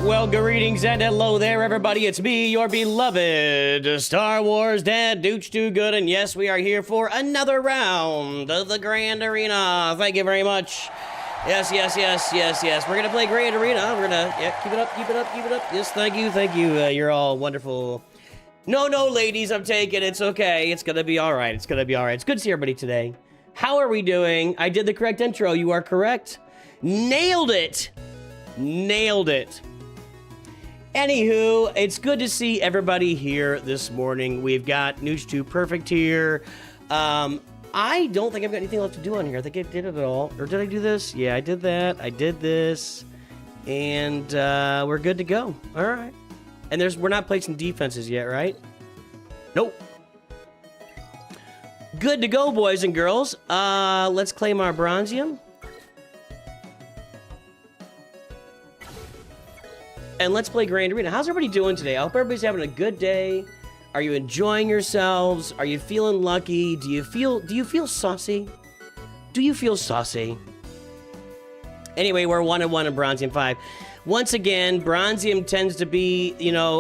Well, greetings and hello there, everybody. It's me, your beloved Star Wars Dad, Dooch Too Good, and yes, we are here for another round of the Grand Arena. Thank you very much. Yes. We're gonna play Grand Arena. We're gonna, keep it up. Yes, thank you. You're all wonderful. No, ladies, I'm taking it. It's okay. It's gonna be all right. It's good to see everybody today. How are we doing? I did the correct intro. You are correct. Nailed it. Anywho, it's good to see everybody here this morning. We've got Nooch 2 Perfect here. I don't think I've got anything left to do on here. I think I did it all. Or did I do this? Yeah, I did that. I did this. And we're good to go. All right. And we're not placing defenses yet, right? Nope. Good to go, boys and girls. Let's claim our Bronzium. And let's play Grand Arena. How's everybody doing today? I hope everybody's having a good day. Are you enjoying yourselves? Are you feeling lucky? Do you feel saucy? Do you feel saucy? Anyway, we're 1-1 in Bronzium 5. Once again, Bronzium tends to be,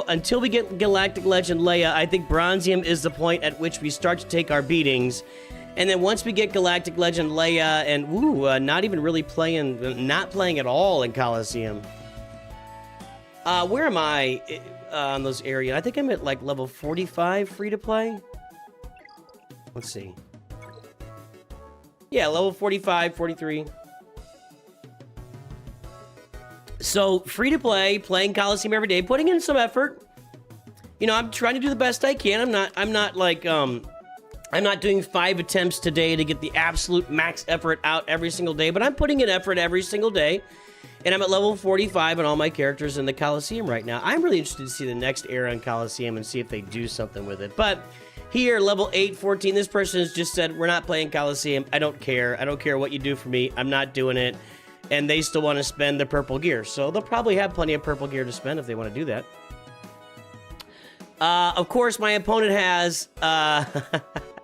until we get Galactic Legend Leia, I think Bronzium is the point at which we start to take our beatings. And then once we get Galactic Legend Leia and, not even really not playing at all in Coliseum. Where am I on those areas? I think I'm at like level 45 free to play. Let's see. Yeah, level 45, 43. So free to play, playing Coliseum every day, putting in some effort. I'm trying to do the best I can. I'm not doing 5 attempts today to get the absolute max effort out every single day, but I'm putting in effort every single day. And I'm at level 45 on all my characters in the Coliseum right now. I'm really interested to see the next era in Coliseum and see if they do something with it. But here, level 814, this person has just said, we're not playing Coliseum. I don't care. I don't care what you do for me. I'm not doing it. And they still want to spend the purple gear. So they'll probably have plenty of purple gear to spend if they want to do that. Of course, my opponent has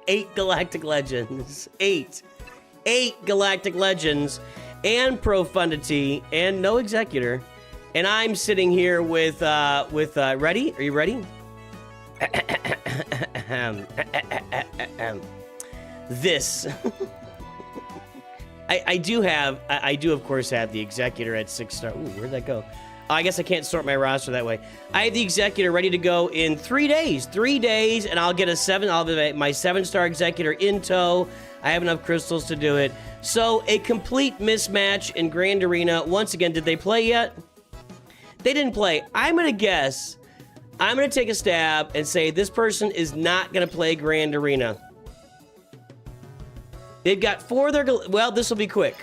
8 Galactic Legends. 8 Galactic Legends. And Profundity, and no Executor. And I'm sitting here with ready? Are you ready? This. I do of course have the Executor at 6-star. Ooh, where'd that go? I guess I can't sort my roster that way. I have the Executor ready to go in 3 days. 3 days, and I'll get I'll have my 7-star Executor in tow. I have enough crystals to do it. So, a complete mismatch in Grand Arena. Once again, did they play yet? They didn't play. I'm going to guess. I'm going to take a stab and say this person is not going to play Grand Arena. They've got 4 of their... Well, this will be quick.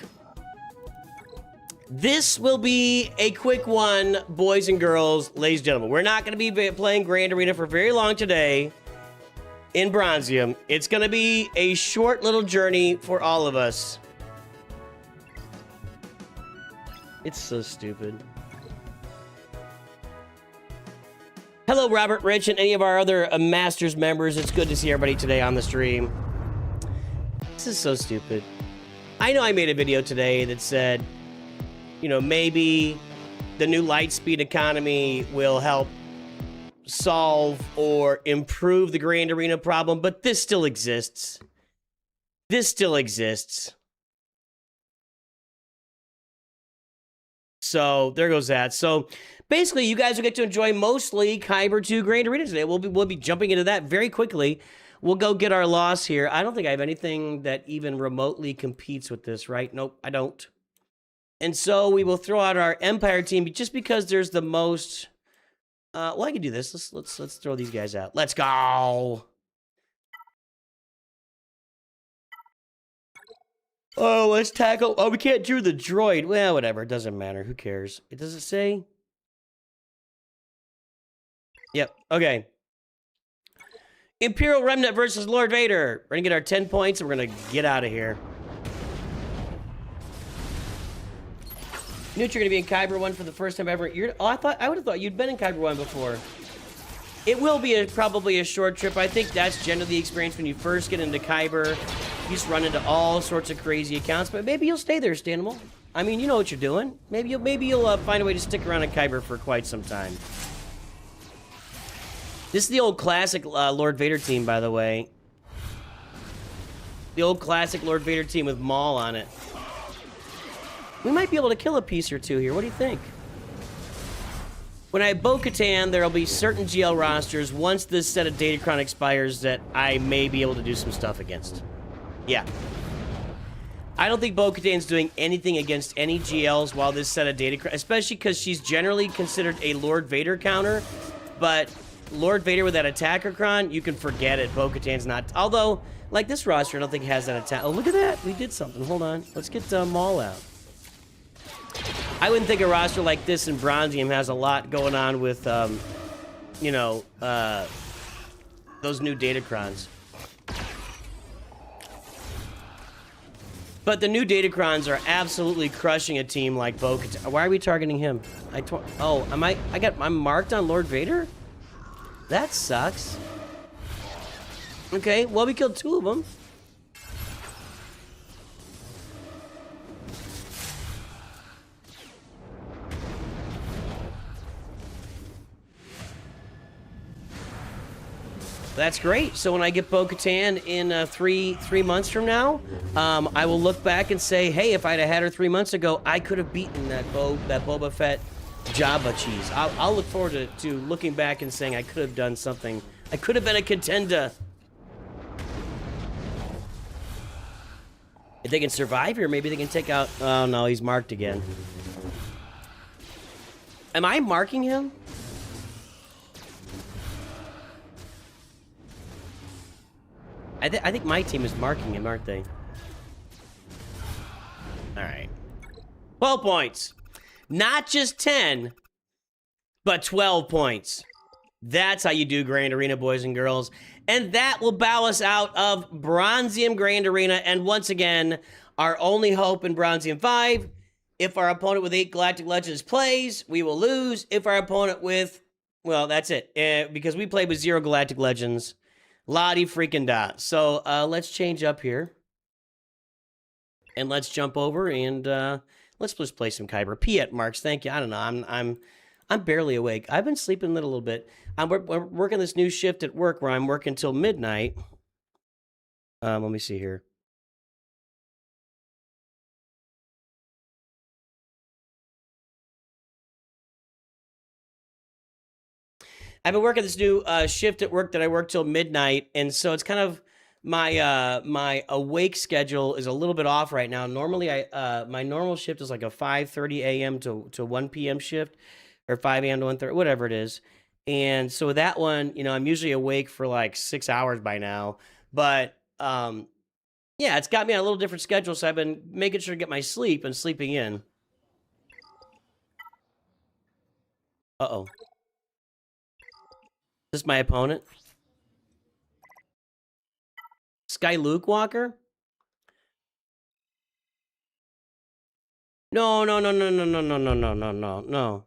This will be a quick one, boys and girls, ladies and gentlemen. We're not going to be playing Grand Arena for very long today. In Bronzium, it's going to be a short little journey for all of us. It's so stupid. Hello, Robert, Rich, and any of our other Masters members. It's good to see everybody today on the stream. This is so stupid. I know I made a video today that said, maybe the new light speed economy will help solve or improve the Grand Arena problem, but this still exists. So there goes that. So basically, you guys will get to enjoy mostly Kyber 2 Grand Arena today. We'll be jumping into that very quickly. We'll go get our loss here. I don't think I have anything that even remotely competes with this, right? Nope, I don't. And so we will throw out our Empire team just because there's the most. Well, I can do this. Let's throw these guys out. Let's go. Oh, let's tackle. Oh, we can't do the droid. Well, whatever. It doesn't matter. Who cares? It does it say? Yep. Okay. Imperial Remnant versus Lord Vader. We're gonna get our 10 points and we're gonna get out of here. Knew you're gonna be in Kyber 1 for the first time ever. I would have thought you'd been in Kyber 1 before. It will be probably a short trip. I think that's generally the experience when you first get into Kyber. You just run into all sorts of crazy accounts, but maybe you'll stay there, Stanimal. I mean, you know what you're doing. Maybe you'll find a way to stick around in Kyber for quite some time. This is the old classic Lord Vader team, by the way. The old classic Lord Vader team with Maul on it. We might be able to kill a piece or two here. What do you think? When I have Bo-Katan, there will be certain GL rosters once this set of Datacron expires that I may be able to do some stuff against. Yeah. I don't think Bo-Katan's doing anything against any GLs while this set of Datacron, especially because she's generally considered a Lord Vader counter, but Lord Vader with that attacker cron, you can forget it. Bo-Katan's not. Although, like this roster, I don't think has that attack. Oh, look at that. We did something. Hold on. Let's get Maul out. I wouldn't think a roster like this in Bronzium has a lot going on with, you know, those new Datacrons. But the new Datacrons are absolutely crushing a team like Bo-Katan. Why are we targeting him? I'm marked on Lord Vader? That sucks. Okay, well, we killed 2 of them. That's great. So when I get Bo-Katan in three months from now, I will look back and say, hey, if I'd have had her 3 months ago, I could have beaten that Boba Fett Jabba cheese. I'll look forward to looking back and saying I could have done something. I could have been a contender. If they can survive here, maybe they can take out... Oh, no, he's marked again. Am I marking him? I think my team is marking him, aren't they? All right. 12 points. Not just 10, but 12 points. That's how you do Grand Arena, boys and girls. And that will bow us out of Bronzium Grand Arena. And once again, our only hope in Bronzium 5, if our opponent with 8 Galactic Legends plays, we will lose. If our opponent with, well, that's it. Because we played with 0 Galactic Legends. Lottie freaking da. So let's change up here. And let's jump over and let's just play some Kyber. Piet marks, thank you. I don't know. I'm barely awake. I've been sleeping a little bit. We're working this new shift at work where I'm working till midnight. Let me see here. I've been working this new shift at work that I work till midnight, and so it's kind of my my awake schedule is a little bit off right now. Normally, my normal shift is like a 5:30 a.m. to 1 p.m. shift, or 5 a.m. to 1:30, whatever it is. And so that one, you know, I'm usually awake for like 6 hours by now. But yeah, it's got me on a little different schedule, so I've been making sure to get my sleep and sleeping in. Uh-oh. Is this my opponent? Sky Luke Walker? No, no, no, no, no, no, no, no, no, no, no, no.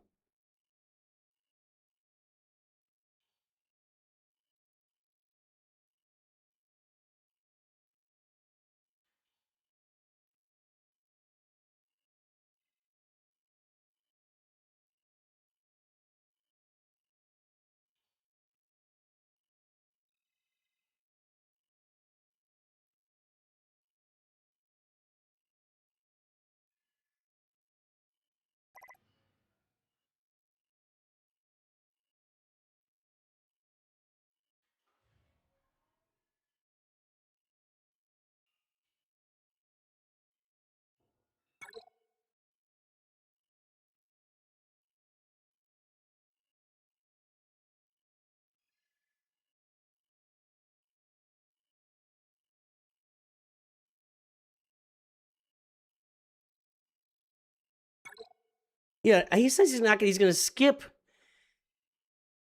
Yeah, he says he's gonna skip.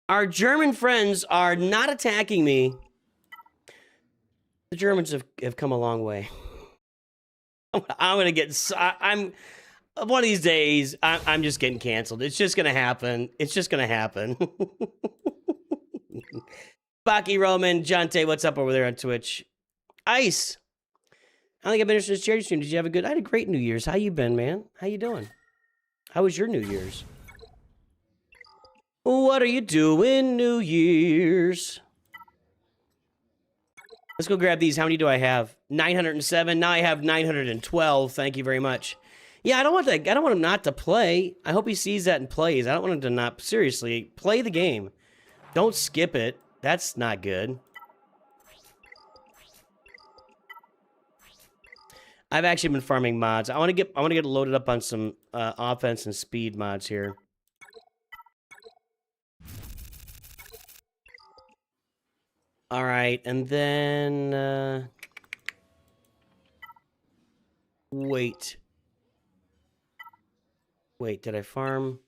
Our German friends are not attacking me. The Germans have come a long way. I'm gonna get. I'm one of these days. I'm just getting canceled. It's just gonna happen. It's just gonna happen. Baki Roman, Jante, what's up over there on Twitch? Ice. I don't think I've been interested in this charity stream. Did you have a good... I had a great New Year's. How you been, man? How you doing? How was your New Year's? What are you doing, New Year's? Let's go grab these. How many do I have? 907. Now I have 912. Thank you very much. Yeah, I don't want that. I don't want him not to play. I hope he sees that and plays. I don't want him to not... Seriously, play the game. Don't skip it. That's not good. I've actually been farming mods. I want to get loaded up on some offense and speed mods here. All right, and then wait, did I farm?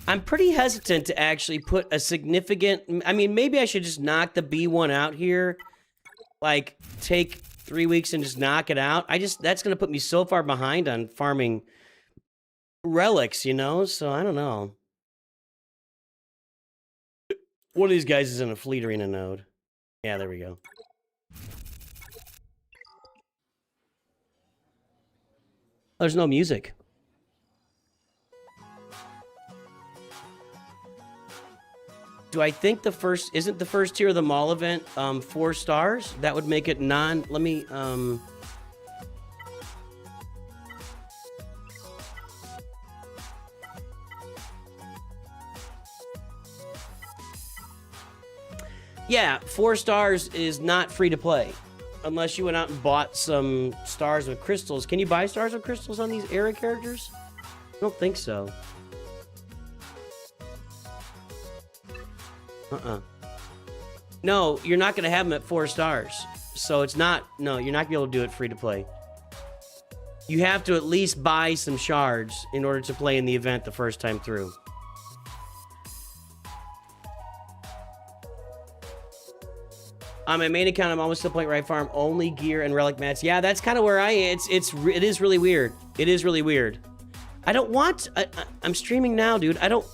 I'm pretty hesitant to actually put a significant... I mean, maybe I should just knock the B1 out here. Like, take 3 weeks and just knock it out. That's going to put me so far behind on farming relics, you know? So, I don't know. One of these guys is in a fleet arena node. Yeah, there we go. There's no music. Do I think isn't the first tier of the mall event 4 stars? That would make it let me yeah, 4 stars is not free to play. Unless you went out and bought some stars with crystals. Can you buy stars with crystals on these era characters? I don't think so. No, you're not going to have them at 4 stars. So it's not... No, you're not going to be able to do it free to play. You have to at least buy some shards in order to play in the event the first time through. On my main account, I'm almost to the point where I farm only gear and relic mats. Yeah, that's kind of where I am. It is really weird. It is really weird. I don't want... I'm streaming now, dude. I don't...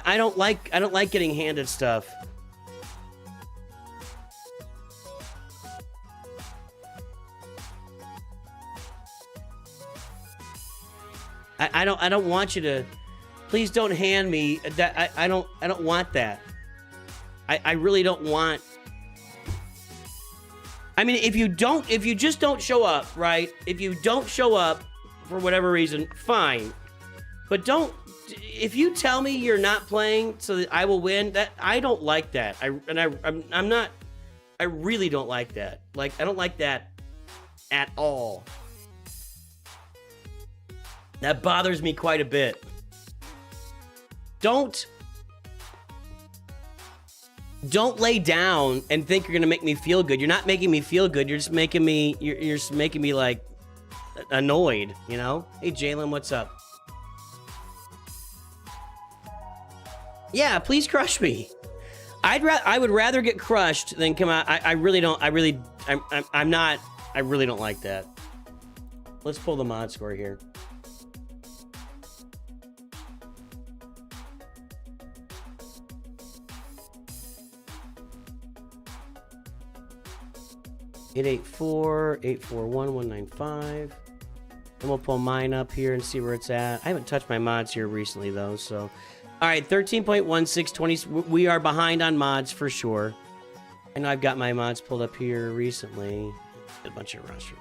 I don't like getting handed stuff. I don't want you to... Please don't hand me that. I don't want that. I really don't want... I mean, if you just don't show up, right? If you don't show up for whatever reason, fine. But don't... If you tell me you're not playing so that I will win, that I don't like that. I'm not... I really don't like that. Like, I don't like that at all. That bothers me quite a bit. Don't lay down and think you're gonna make me feel good. You're not making me feel good. You're just making me... You're just making me, like, annoyed, you know? Hey, Jalen, what's up? Yeah, please crush me. I would rather get crushed than come out. I really don't like that. Let's pull the mod score here. $884-841-195. And we'll pull mine up here and see where it's at. I haven't touched my mods here recently though, so. All right, 13.1620. We are behind on mods for sure. I know I've got my mods pulled up here recently. A bunch of roster.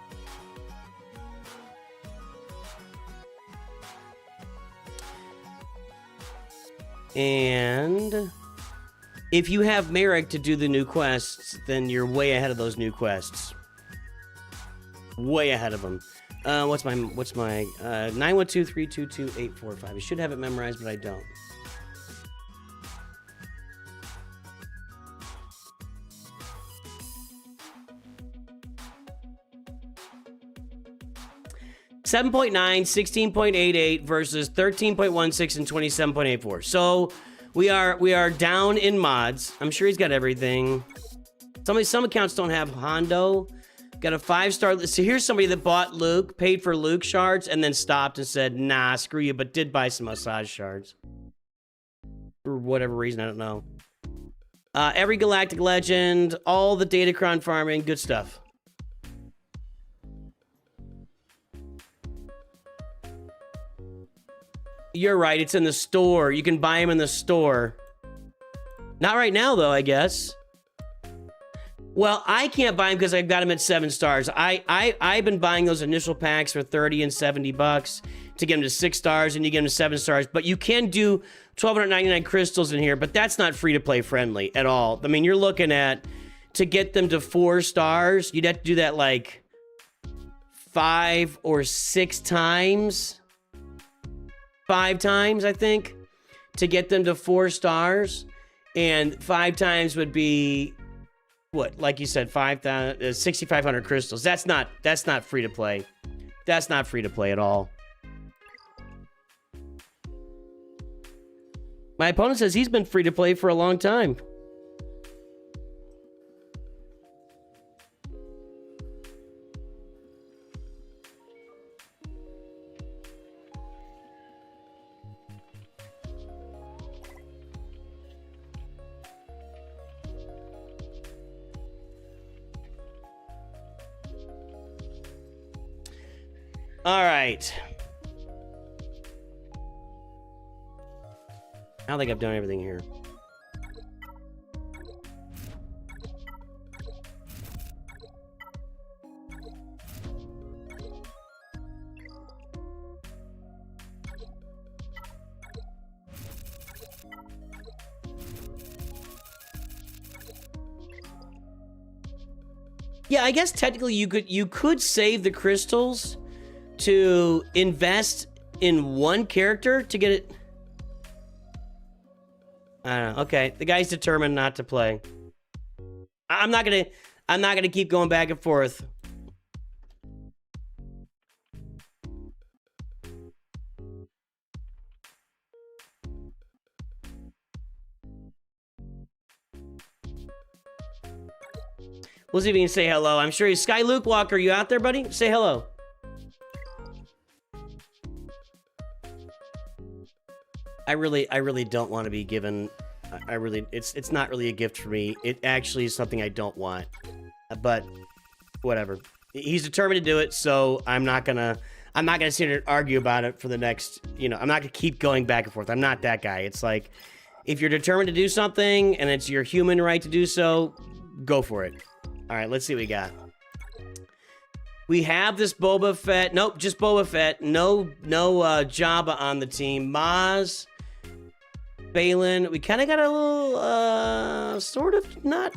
And if you have Merrick to do the new quests, then you're way ahead of those new quests. Way ahead of them. What's my 912-322-845. I should have it memorized, but I don't. 7.9, 16.88 versus 13.16 and 27.84. So we are down in mods. I'm sure he's got everything. Some accounts don't have Hondo. Got a 5-star. So here's somebody that bought Luke, paid for Luke shards, and then stopped and said, nah, screw you, but did buy some massage shards. For whatever reason, I don't know. Every galactic legend, all the Datacron farming, good stuff. You're right, it's in the store. You can buy them in the store. Not right now, though, I guess. Well, I can't buy them because I've got them at 7 stars. I've been buying those initial packs for 30 and 70 bucks to get them to 6 stars, and you get them to 7 stars. But you can do 1,299 crystals in here, but that's not free-to-play friendly at all. I mean, you're looking at, to get them to 4 stars, you'd have to do that like 5 or 6 times. 5 times, I think, to get them to 4 stars. And 5 times would be... what, like you said, 6,500 crystals. That's not free to play. That's not free to play at all. My opponent says he's been free to play for a long time. All right. I don't think I've done everything here. Yeah, I guess technically you could save the crystals to invest in one character to get it. I don't know. Okay, the guy's determined not to play. I'm not gonna keep going back and forth. We'll see if he can say hello. I'm sure he's Sky Luke Walker. You out there, buddy? Say hello. I really don't want to be given. It's not really a gift for me. It actually is something I don't want. But whatever. He's determined to do it, so I'm not gonna sit here and argue about it for the next. I'm not gonna keep going back and forth. I'm not that guy. It's like, if you're determined to do something and it's your human right to do so, go for it. All right, let's see what we got. We have this Boba Fett. Nope, just Boba Fett. No Jabba on the team. Maz. Balin, we kind of got a little, sort of not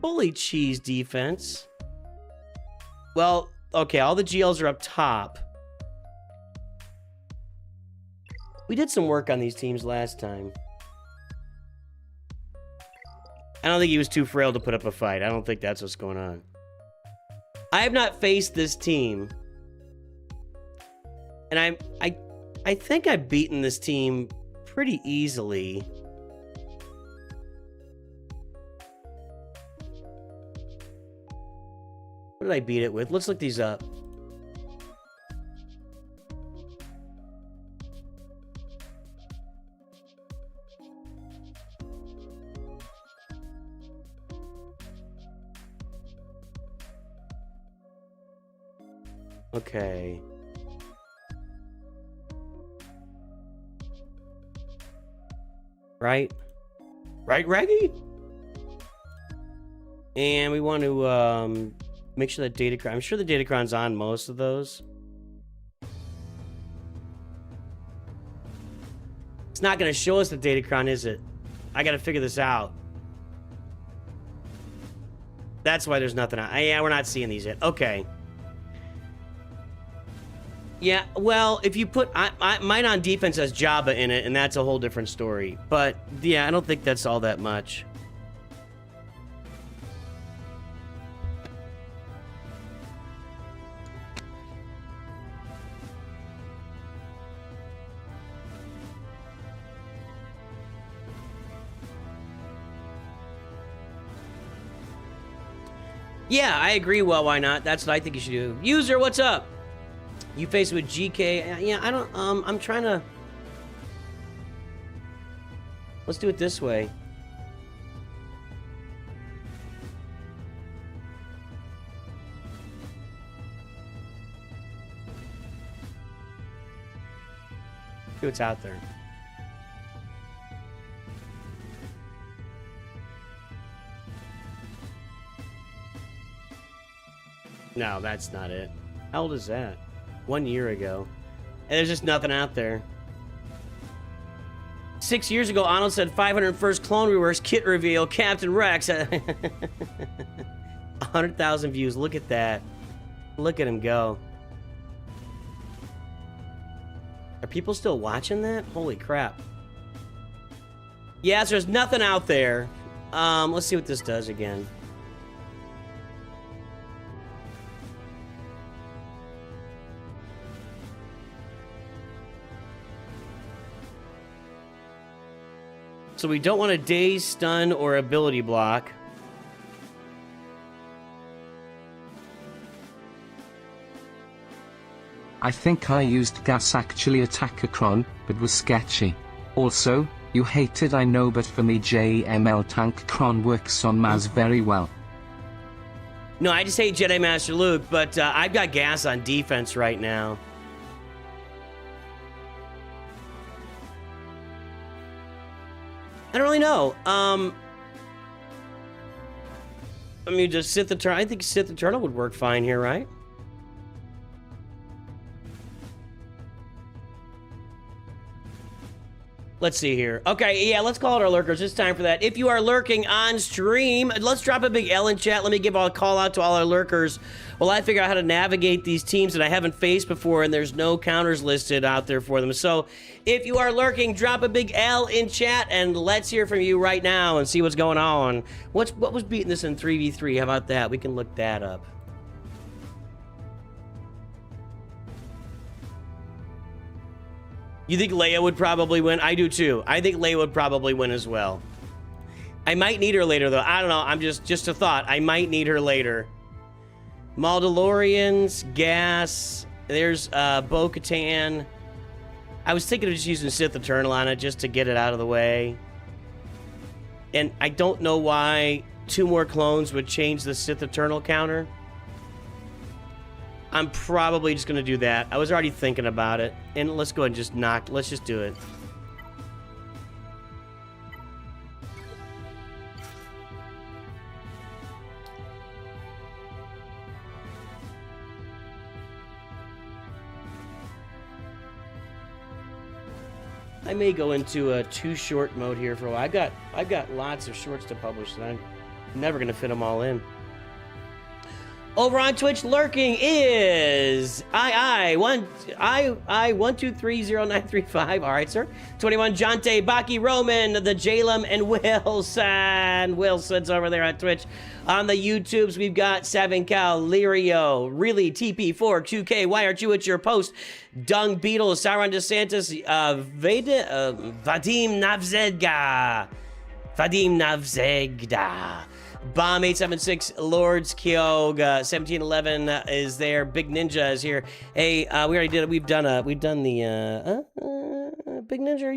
fully cheese defense. Well, okay, all the GLs are up top. We did some work on these teams last time. I don't think he was too frail to put up a fight. I don't think that's what's going on. I have not faced this team. And I think I've beaten this team pretty easily. What did I beat it with? Let's look these up. Okay. Right, Raggy? And we want to make sure that Datacron. I'm sure the Datacron's on most of those. It's not going to show us the Datacron, is it? I got to figure this out. That's why there's nothing on. Yeah, we're not seeing these yet. Okay. Yeah, well, if you put... mine on defense has Jabba in it, and that's a whole different story. But, yeah, I don't think that's all that much. Yeah, I agree. Well, why not? That's what I think you should do. User, what's up? You face with GK. Yeah, I don't, I'm trying to... Let's do it this way. See what's out there. No, that's not it. How old is that? 1 year ago. And there's just nothing out there. 6 years ago, Arnold said 501st Clone Reverse kit reveal, Captain Rex. 100,000 views. Look at that. Look at him go. Are people still watching that? Holy crap. Yes, there's nothing out there. Let's see what this does again. So we don't want a daze, stun, or ability block. I think I used gas actually attack a cron, but was sketchy. Also, you hated I know, but for me JML tank cron works on Maz very well. No, I just hate Jedi Master Luke, but I've got gas on defense right now. I don't really know. I mean, just Sith the Turtle. I think Sith the Turtle would work fine here, right? Let's see here. Okay, yeah, let's call it our lurkers. It's time for that. If you are lurking on stream, let's drop a big L in chat. Let me give a call out to all our lurkers while I figure out how to navigate these teams that I haven't faced before and there's no counters listed out there for them. So if you are lurking, drop a big L in chat and let's hear from you right now and see what's going on. What was beating this in 3v3? How about that? We can look that up. You think Leia would probably win? I do too. I think Leia would probably win as well. I might need her later though. I don't know. I'm just a thought. I might need her later. Mandalorians, gas. There's Bo-Katan. I was thinking of just using Sith Eternal on it just to get it out of the way. And I don't know why 2 more clones would change the Sith Eternal counter. I'm probably just going to do that. I was already thinking about it. And let's go ahead and just let's just do it. I may go into a 2 short mode here for a while. I've got lots of shorts to publish, and I'm never going to fit them all in. Over on Twitch, lurking is I12309335. All right, sir. 21 Jonte, Baki Roman, the Jalem, and Wilson. Wilson's over there on Twitch. On the YouTubes, we've got Savin Cal, Lirio, Really, TP4, 2K. Why aren't you at your post? Dung Beetle, Sauron DeSantis, Vadim Navzegda. Bomb 876, Lords Kyog 1711 is there. Big Ninja is here. Hey, we already did it. We've done the Big Ninja. Are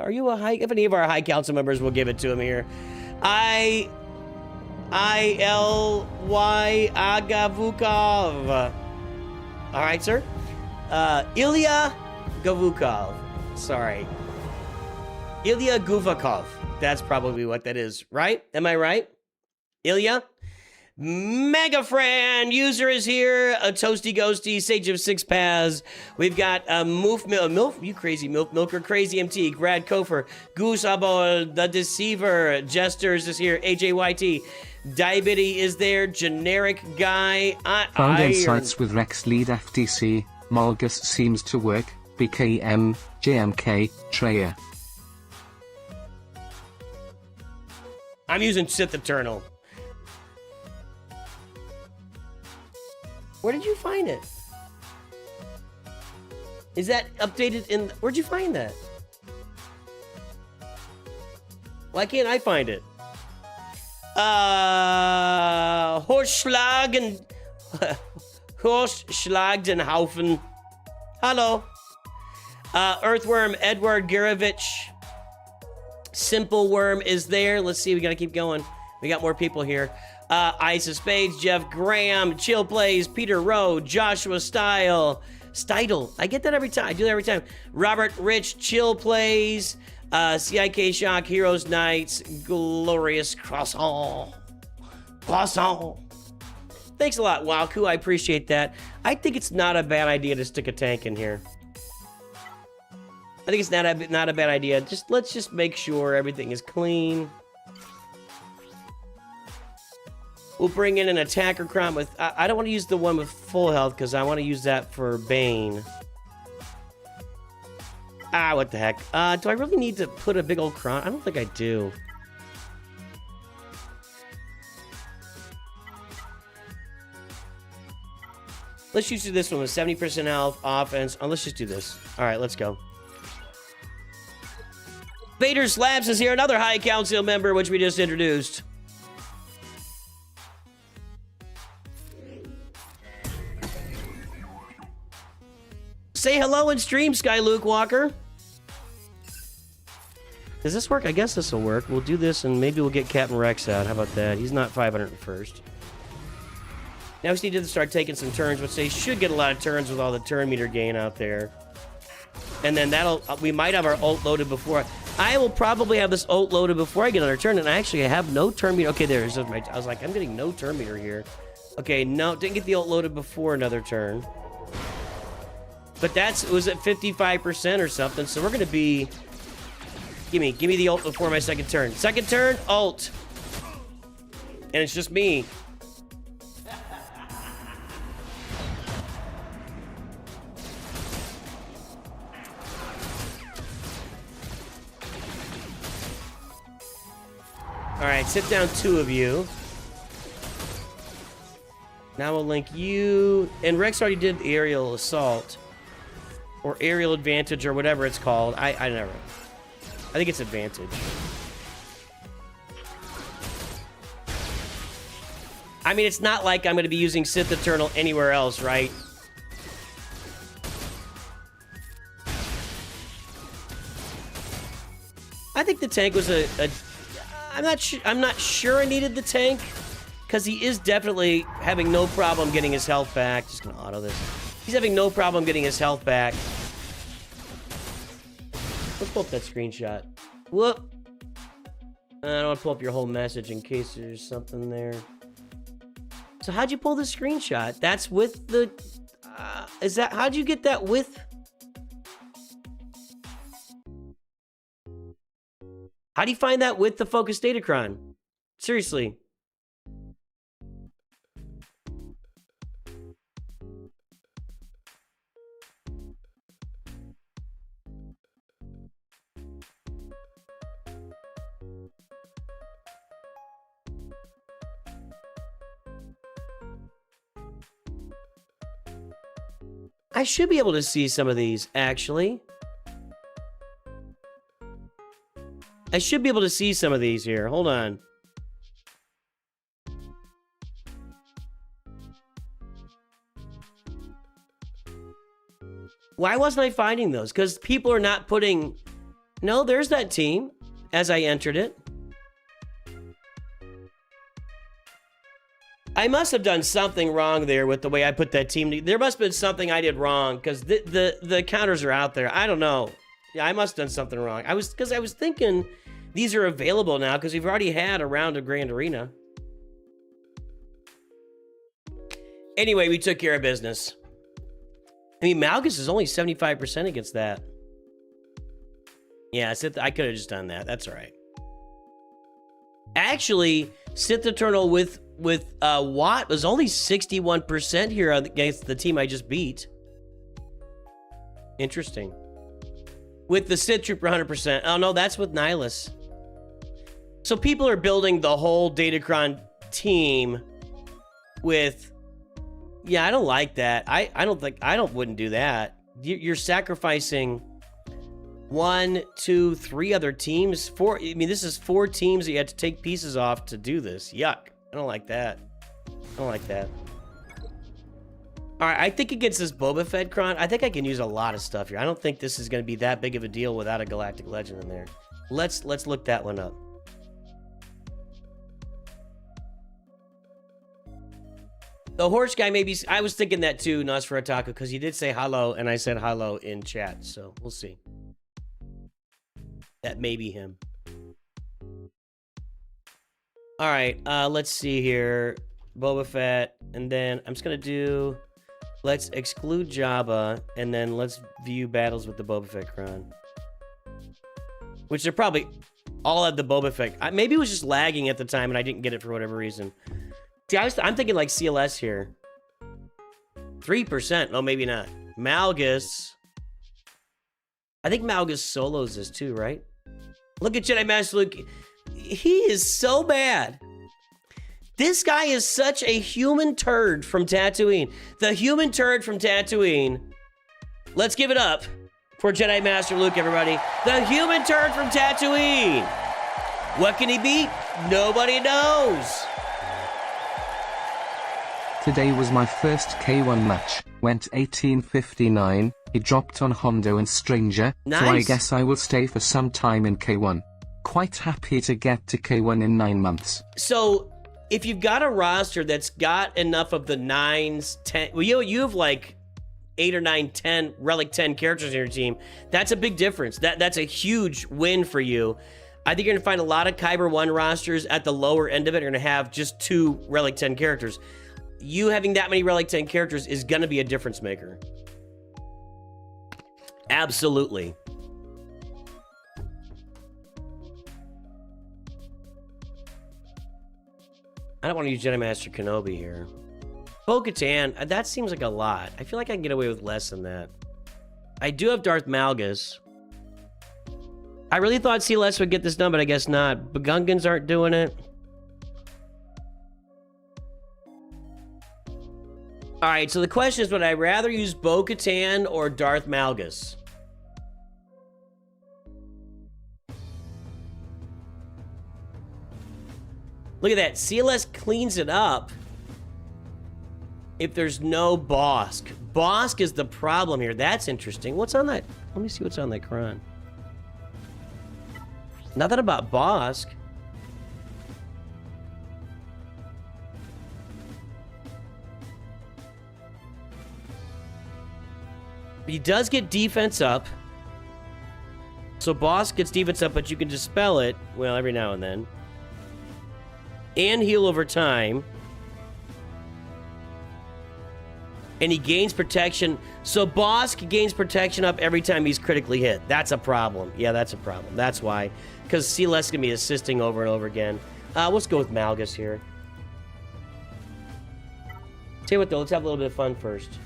you a high? If any of our high council members will give it to him here. ILY Agavukov. All right, sir. Ilya Gavukov. Sorry, Ilya Guvakov. That's probably what that is, right? Am I right? Ilya? Mega Fran user is here. A Toasty Ghosty, Sage of 6 Paths. We've got Milf, you crazy Milf Milker, Crazy MT, Brad Kofer, Goose Abol, The Deceiver, Jesters is here, AJYT, Diabity is there, Generic Guy. Found insights with Rex Lead FTC, Malgus seems to work, BKM, JMK, Treya. I'm using Sith Eternal. Where did you find it? Is that updated in... Where'd you find that? Why can't I find it? Horschlagenhaufen. Hello. Earthworm Edward Garovich. Simple Worm is there. Let's see, we gotta keep going. We got more people here. Ice of Spades, Jeff Graham, Chill Plays, Peter Rowe, Joshua Style. I get that every time. I do that every time. Robert Rich, Chill Plays, CIK Shock, Heroes Knights, Glorious Croissant. Thanks a lot, Wowku. I appreciate that. I think it's not a bad idea to stick a tank in here. I think it's not a bad idea. Let's just make sure everything is clean. We'll bring in an attacker cron with... I don't want to use the one with full health because I want to use that for Bane. What the heck. Do I really need to put a big old cron? I don't think I do. Let's just do this one with 70% health, offense. Let's just do this. All right, let's go. Vader Slabs is here, another High Council member, which we just introduced. Say hello in stream, Sky Luke Walker. Does this work? I guess this will work. We'll do this, and maybe we'll get Captain Rex out. How about that? He's not 501st. Now we just need to start taking some turns, which they should get a lot of turns with all the turn meter gain out there. And then we might have our ult loaded before. I will probably have this ult loaded before I get another turn, and I actually have no turn meter. Okay, there's I was like, I'm getting no turn meter here. Okay, no, didn't get the ult loaded before another turn. But it was at 55% or something, so we're gonna be... Give me the ult before my second turn. Second turn, ult. And it's just me. Alright, sit down, two of you. Now we'll link you. And Rex already did the aerial assault. Or aerial advantage, or whatever it's called. I think it's advantage. I mean, it's not like I'm going to be using Sith Eternal anywhere else, right? I think the tank was I'm not sure I needed the tank, because he is definitely having no problem getting his health back. Just gonna auto this. He's having no problem getting his health back. Let's pull up that screenshot. Whoop. I don't want to pull up your whole message in case there's something there. So how'd you pull the screenshot? That's with the... how'd you get that with... How do you find that with the focus datacron? Seriously. I should be able to see some of these, actually. I should be able to see some of these here. Hold on. Why wasn't I finding those? Because people are not putting... No, there's that team as I entered it. I must have done something wrong there with the way I put that team. There must have been something I did wrong, because the counters are out there. I don't know. Yeah, I must have done something wrong. Because I was thinking these are available now, because we've already had a round of Grand Arena. Anyway, we took care of business. I mean, Malgus is only 75% against that. Yeah, I could have just done that. That's all right. Actually, Sith Eternal with Watt was only 61% here against the team I just beat. Interesting. With the Sith Trooper 100%. Oh, no, that's with Nihilus. So people are building the whole Datacron team with... Yeah, I don't like that. I wouldn't do that. You're sacrificing 1, 2, 3 other teams. 4. I mean, this is 4 teams that you had to take pieces off to do this. Yuck. I don't like that. I don't like that. All right, I think against this Boba Fett Kron, I think I can use a lot of stuff here. I don't think this is going to be that big of a deal without a Galactic Legend in there. Let's look that one up. The horse guy maybe... I was thinking that too, Nosferatu, because he did say hello, and I said hello in chat, so we'll see. That may be him. All right, let's see here. Boba Fett, and then I'm just going to do... Let's exclude Jabba, and then let's view battles with the Boba Fett Kron. Which they're probably all at the Boba Fett. Maybe it was just lagging at the time, and I didn't get it for whatever reason. See, I'm thinking like CLS here. 3%. No, maybe not. Malgus. I think Malgus solos this too, right? Look at Jedi Master Luke. He is so bad. This guy is such a human turd from Tatooine. The human turd from Tatooine. Let's give it up for Jedi Master Luke, everybody. The human turd from Tatooine. What can he beat? Nobody knows. Today was my first K1 match, went 1859, he dropped on Hondo and Stranger, nice. So I guess I will stay for some time in K1. Quite happy to get to K1 in 9 months. So, if you've got a roster that's got enough of the 9s, 10, well, you have like 8 or 9, 10, Relic 10 characters in your team, that's a big difference. That's a huge win for you. I think you're gonna find a lot of Kyber 1 rosters at the lower end of it are gonna have just 2 Relic 10 characters. You having that many Relic 10 characters is gonna be a difference maker. Absolutely. I don't want to use Jedi Master Kenobi here. Bo-Katan, that seems like a lot. I feel like I can get away with less than that. I do have Darth Malgus. I really thought CLS would get this done, but I guess not. Begungans aren't doing it. Alright, so the question is, would I rather use Bo-Katan or Darth Malgus? Look at that. CLS cleans it up if there's no Bosk. Bosk is the problem here. That's interesting. What's on that? Let me see what's on that Kron. Nothing about Bosk. He does get defense up. So Bosk gets defense up, but you can dispel it, well, every now and then. And heal over time. And he gains protection. So Bosk gains protection up every time he's critically hit. That's a problem. Yeah, that's a problem. That's why. Because CLS is going to be assisting over and over again. Let's go with Malgus here. Tell you what, though, let's have a little bit of fun first.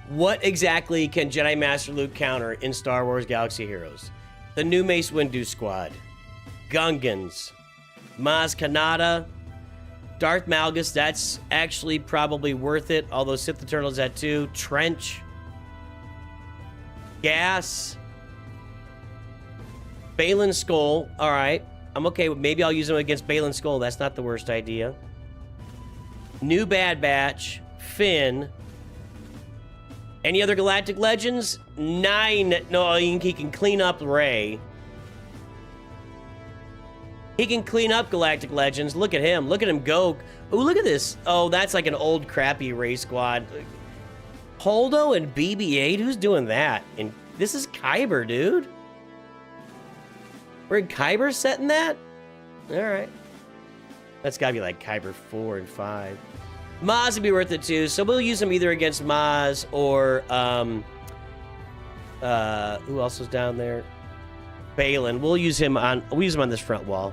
What exactly can Jedi Master Luke counter in Star Wars Galaxy Heroes? The new Mace Windu squad. Gungans. Maz Kanata. Darth Malgus, that's actually probably worth it, although Sith Eternal's at 2. Trench. Gas. Balin Skull. Alright. I'm okay with, maybe I'll use him against Balin Skull. That's not the worst idea. New Bad Batch. Finn. Any other Galactic Legends? 9. No, he can clean up Rey. He can clean up Galactic Legends. Look at him. Look at him go. Oh, look at this. Oh, that's like an old crappy Rey squad. Holdo and BB-8? Who's doing that? And this is Kyber, dude. We're in Kyber setting that? All right. That's got to be like Kyber 4 and 5. Maz would be worth it too, so we'll use him either against Maz or, who else was down there? Balin. We'll use him on this front wall.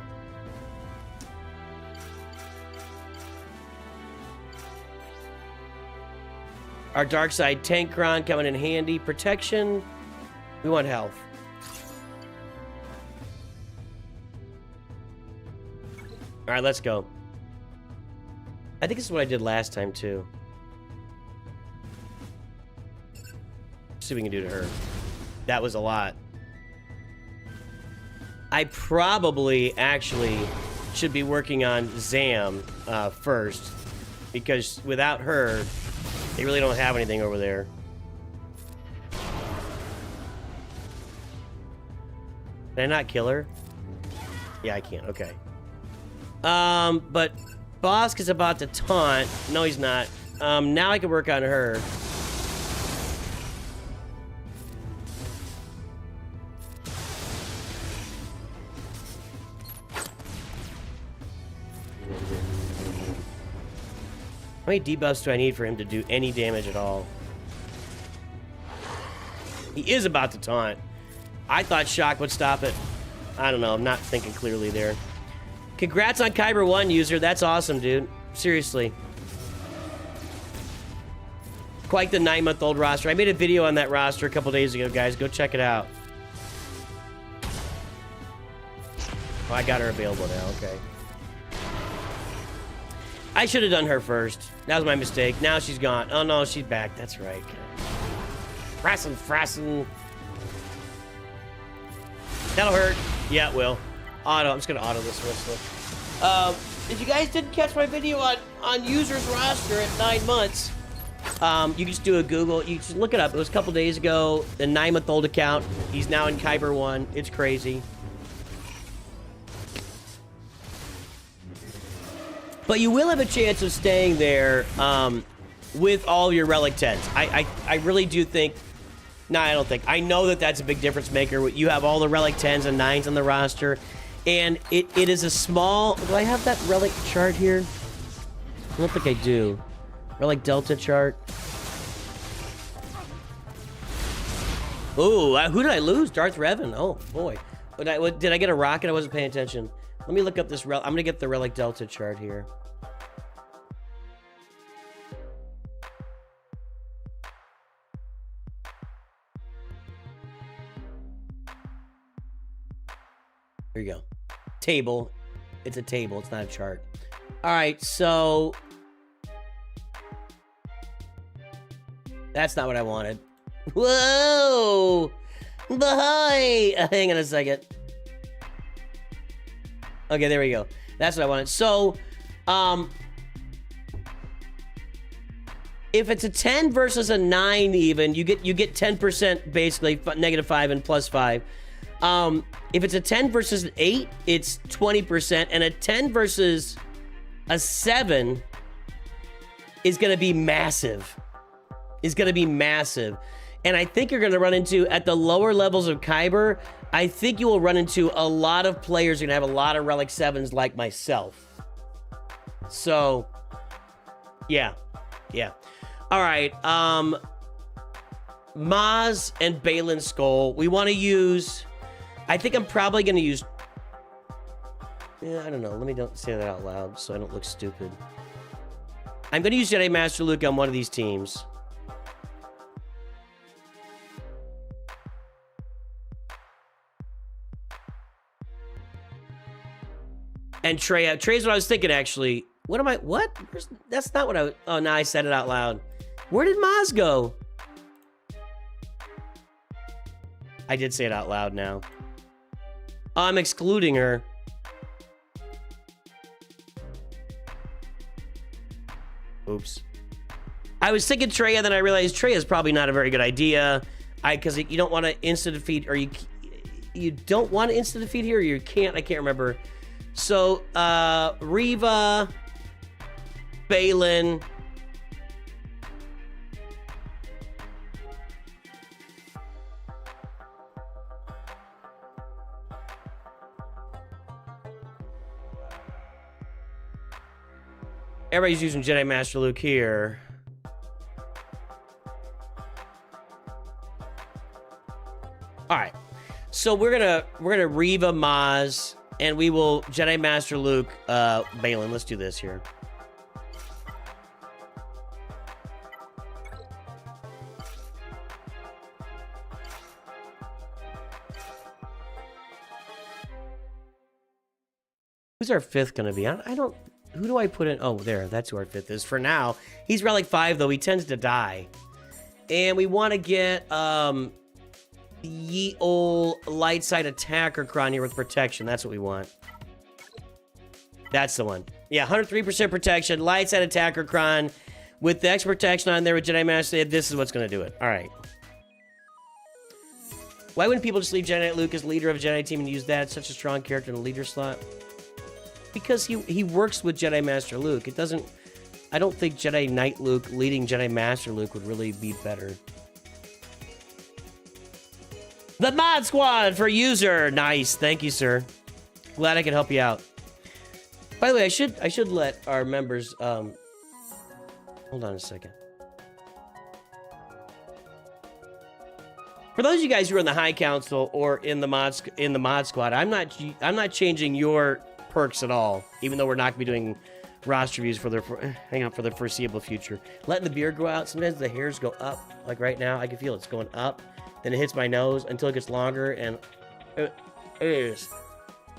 Our dark side tank Kron coming in handy. Protection. We want health. All right, let's go. I think this is what I did last time, too. See what we can do to her. That was a lot. I probably actually should be working on Zam first, because without her, they really don't have anything over there. Can I not kill her? Yeah, I can't. Okay. But Bosk is about to taunt. No, he's not. Now I can work on her. How many debuffs do I need for him to do any damage at all? He is about to taunt. I thought Shock would stop it. I don't know. I'm not thinking clearly there. Congrats on Kyber 1, user. That's awesome, dude. Seriously. Quite the 9-month-old roster. I made a video on that roster a couple days ago, guys. Go check it out. Oh, I got her available now. Okay. I should have done her first. That was my mistake. Now she's gone. Oh, no, she's back. That's right. Frassen. That'll hurt. Yeah, it will. Auto. I'm just going to auto this wrestler. If you guys didn't catch my video on user's roster at 9 months, you can just do a Google. You just look it up. It was a couple days ago. The 9-month-old account. He's now in Kyber 1. It's crazy. But you will have a chance of staying there with all your Relic 10s. I really do think... No, I don't think. I know that that's a big difference maker. You have all the Relic 10s and 9s on the roster. And it is a small... Do I have that Relic chart here? I don't think I do. Relic Delta chart. Ooh, who did I lose? Darth Revan. Oh, boy. Did I get a rocket? I wasn't paying attention. Let me look up this Relic. I'm going to get the Relic Delta chart here. There you go. Table. It's a table. It's not a chart. All right, so... That's not what I wanted. Whoa! Bye! Hang on a second. Okay, there we go. That's what I wanted. So, if it's a 10 versus a 9 even, you get 10% basically, -5 and +5. If it's a 10 versus an 8, it's 20%, and a 10 versus a 7 is going to be massive. Is going to be massive. And I think you're going to run into, at the lower levels of Kyber, I think you will run into a lot of players who are going to have a lot of Relic 7s like myself. So, yeah. Yeah. All right. Maz and Balin Skull. We want to use... I think I'm probably going to use... Yeah, I don't know. Let me don't say that out loud so I don't look stupid. I'm going to use Jedi Master Luke on one of these teams. And Trey. Trey's what I was thinking, actually. What am I... What? That's not what I... Oh, now I said it out loud. Where did Maz go? I did say it out loud now. I'm excluding her. Oops. I was thinking Trey, and then I realized Trey is probably not a very good idea. Because you don't want to insta-defeat, or you don't want to insta-defeat here, or you can't. I can't remember. So, Reva, Balin. Everybody's using Jedi Master Luke here. All right. So we're gonna Reva Maz, and we will Jedi Master Luke Balin. Let's do this here. Who's our 5th gonna be? I don't who do I put in? Oh, there. That's who our 5th is. For now, he's relic 5, though. He tends to die. And we want to get ye old light side attacker cron here with protection. That's what we want. That's the one. Yeah, 103% protection, light side attacker cron with the extra protection on there with Jedi Master. This is what's going to do it. All right. Why wouldn't people just leave Jedi Knight Luke as leader of a Jedi team and use that? It's such a strong character in the leader slot. Because he works with Jedi Master Luke. It doesn't... I don't think Jedi Knight Luke leading Jedi Master Luke would really be better. The Mod Squad for user. Nice. Thank you, sir. Glad I could help you out. By the way, I should let our members... hold on a second. For those of you guys who are in the High Council or in the Mod Squad, I'm not changing your perks at all, even though we're not going to be doing roster reviews for the foreseeable future. Letting the beard grow out. Sometimes the hairs go up, like right now. I can feel it's going up. Then it hits my nose until it gets longer, and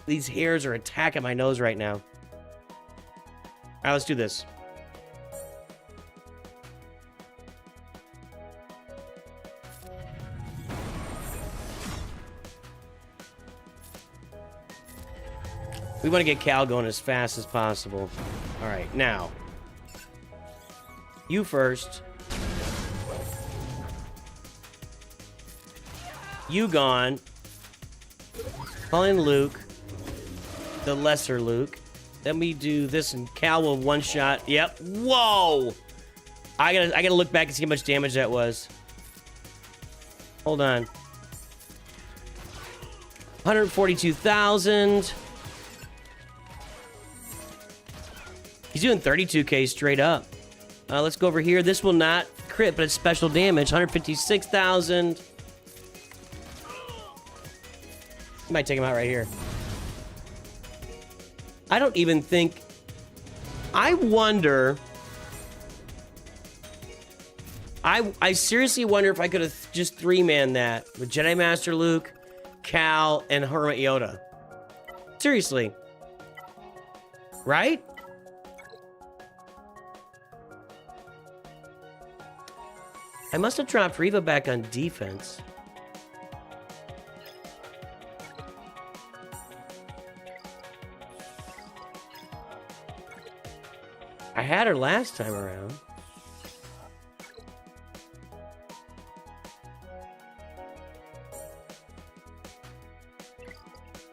these hairs are attacking my nose right now. All right, let's do this. We want to get Cal going as fast as possible. All right, now. You first. You gone. Calling Luke. The lesser Luke. Then we do this and Cal will one shot. Yep. Whoa! I gotta look back and see how much damage that was. Hold on. 142,000. He's doing 32k straight up. Let's go over here. This will not crit, but it's special damage. 156,000. Might take him out right here. I don't even think... I wonder... I seriously wonder if I could have just 3-man that with Jedi Master Luke, Cal, and Hermit Yoda. Seriously. Right? I must have dropped Reva back on defense. I had her last time around.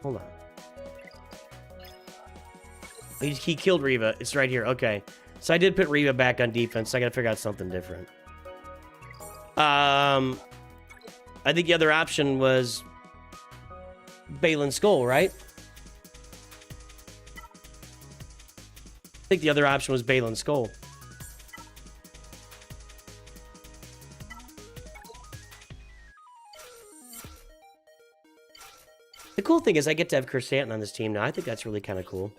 Hold on. He killed Reva. It's right here. Okay. So I did put Reva back on defense. So I got to figure out something different. I think the other option was Balin Skull, right? I think the other option was Balin Skull. The cool thing is I get to have Chrysanthemum on this team now. I think that's really kind of cool.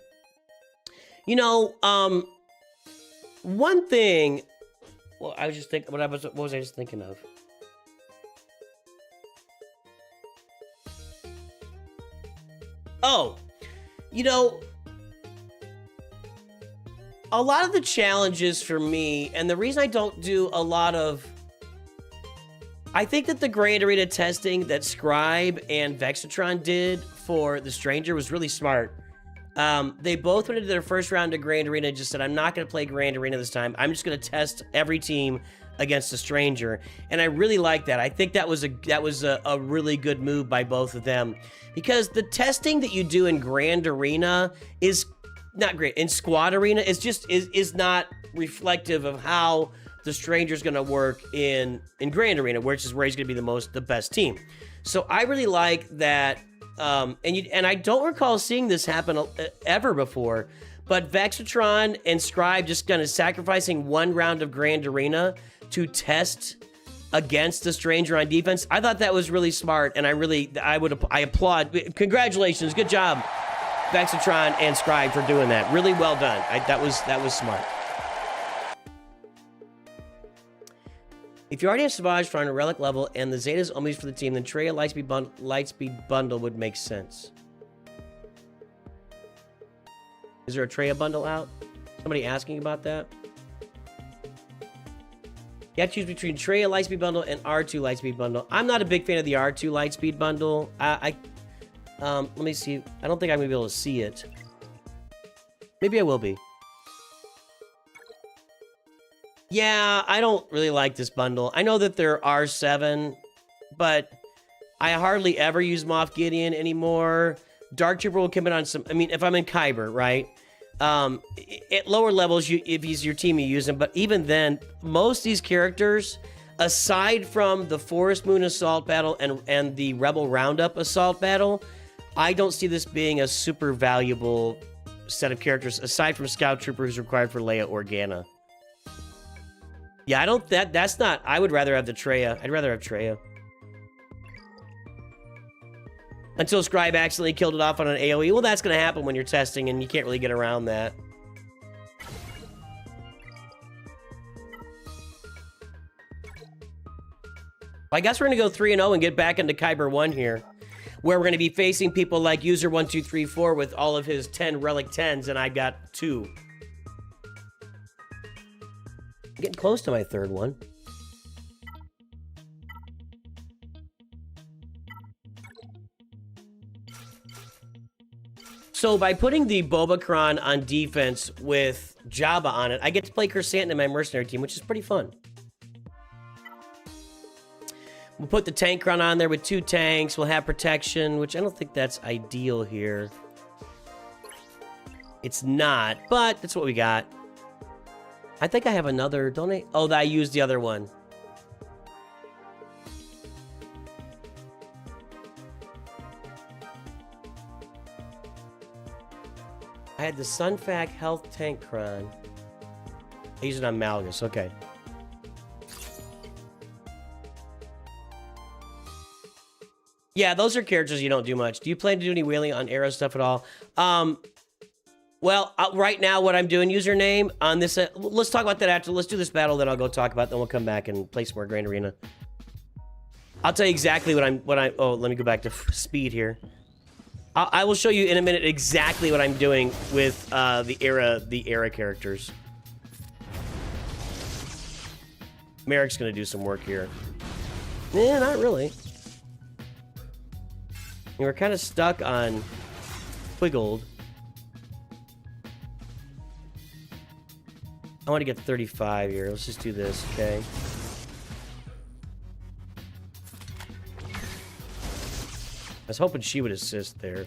You know, one thing... Well, I was just thinking... What was I just thinking of? Oh, you know... A lot of the challenges for me, and the reason I don't do a lot of... I think that the Grand Arena testing that Scribe and Vexatron did for the Stranger was really smart. They both went into their first round of Grand Arena and just said, I'm not going to play Grand Arena this time. I'm just going to test every team against the Stranger. And I really like that. I think that was a really good move by both of them. Because the testing that you do in Grand Arena is not great. In Squad Arena, it's just is not reflective of how the Stranger's going to work in Grand Arena, which is where he's going to be the best team. So I really like that. And I don't recall seeing this happen ever before, but Vexatron and Scribe just kind of sacrificing one round of Grand Arena to test against the Stranger on defense. I thought that was really smart, and I applaud. Congratulations, good job, Vexatron and Scribe, for doing that. Really well done. That was smart. If you already have Savage on a relic level and the Zeta's only for the team, then Trey Lightspeed bundle would make sense. Is there a Trey bundle out? Somebody asking about that? You have to choose between Traya Lightspeed Bundle and R2 Lightspeed Bundle. I'm not a big fan of the R2 Lightspeed Bundle. Let me see. I don't think I'm gonna be able to see it. Maybe I will be. Yeah, I don't really like this bundle. I know that there are 7, but I hardly ever use Moff Gideon anymore. Dark Trooper will come in on some... I mean, if I'm in Kyber, right? At lower levels, if he's your team, you use him. But even then, most of these characters, aside from the Forest Moon Assault Battle and the Rebel Roundup Assault Battle, I don't see this being a super valuable set of characters, aside from Scout Trooper, who's required for Leia Organa. Yeah, I don't... That's not... I would rather have the Traya. I'd rather have Traya. Until Scribe accidentally killed it off on an AoE. Well, that's going to happen when you're testing, and you can't really get around that. I guess we're going to go 3-0 and get back into Kyber 1 here, where we're going to be facing people like User1234 with all of his 10 Relic 10s, and I got 2. I'm getting close to my 3rd one. So by putting the Bobacron on defense with Jabba on it, I get to play Chrysanthemum in my mercenary team, which is pretty fun. We'll put the Tankron on there with 2 tanks. We'll have protection, which I don't think that's ideal here. It's not, but that's what we got. I think I have another, don't I? Oh, I used the other one. I had the Sunfac Health Tankron. I used it on Malgus, okay. Yeah, those are characters you don't do much. Do you plan to do any wheeling on arrow stuff at all? Well, right now what I'm doing, username, on this... let's talk about that after. Let's do this battle, then I'll go talk about it, then we'll come back and play some more Grand Arena. I'll tell you exactly what I'm... oh, let me go back to speed here. I will show you in a minute exactly what I'm doing with the era characters. Merrick's gonna do some work here. Eh, not really. We're kind of stuck on Twiggled. I want to get 35 here. Let's just do this, okay? I was hoping she would assist there.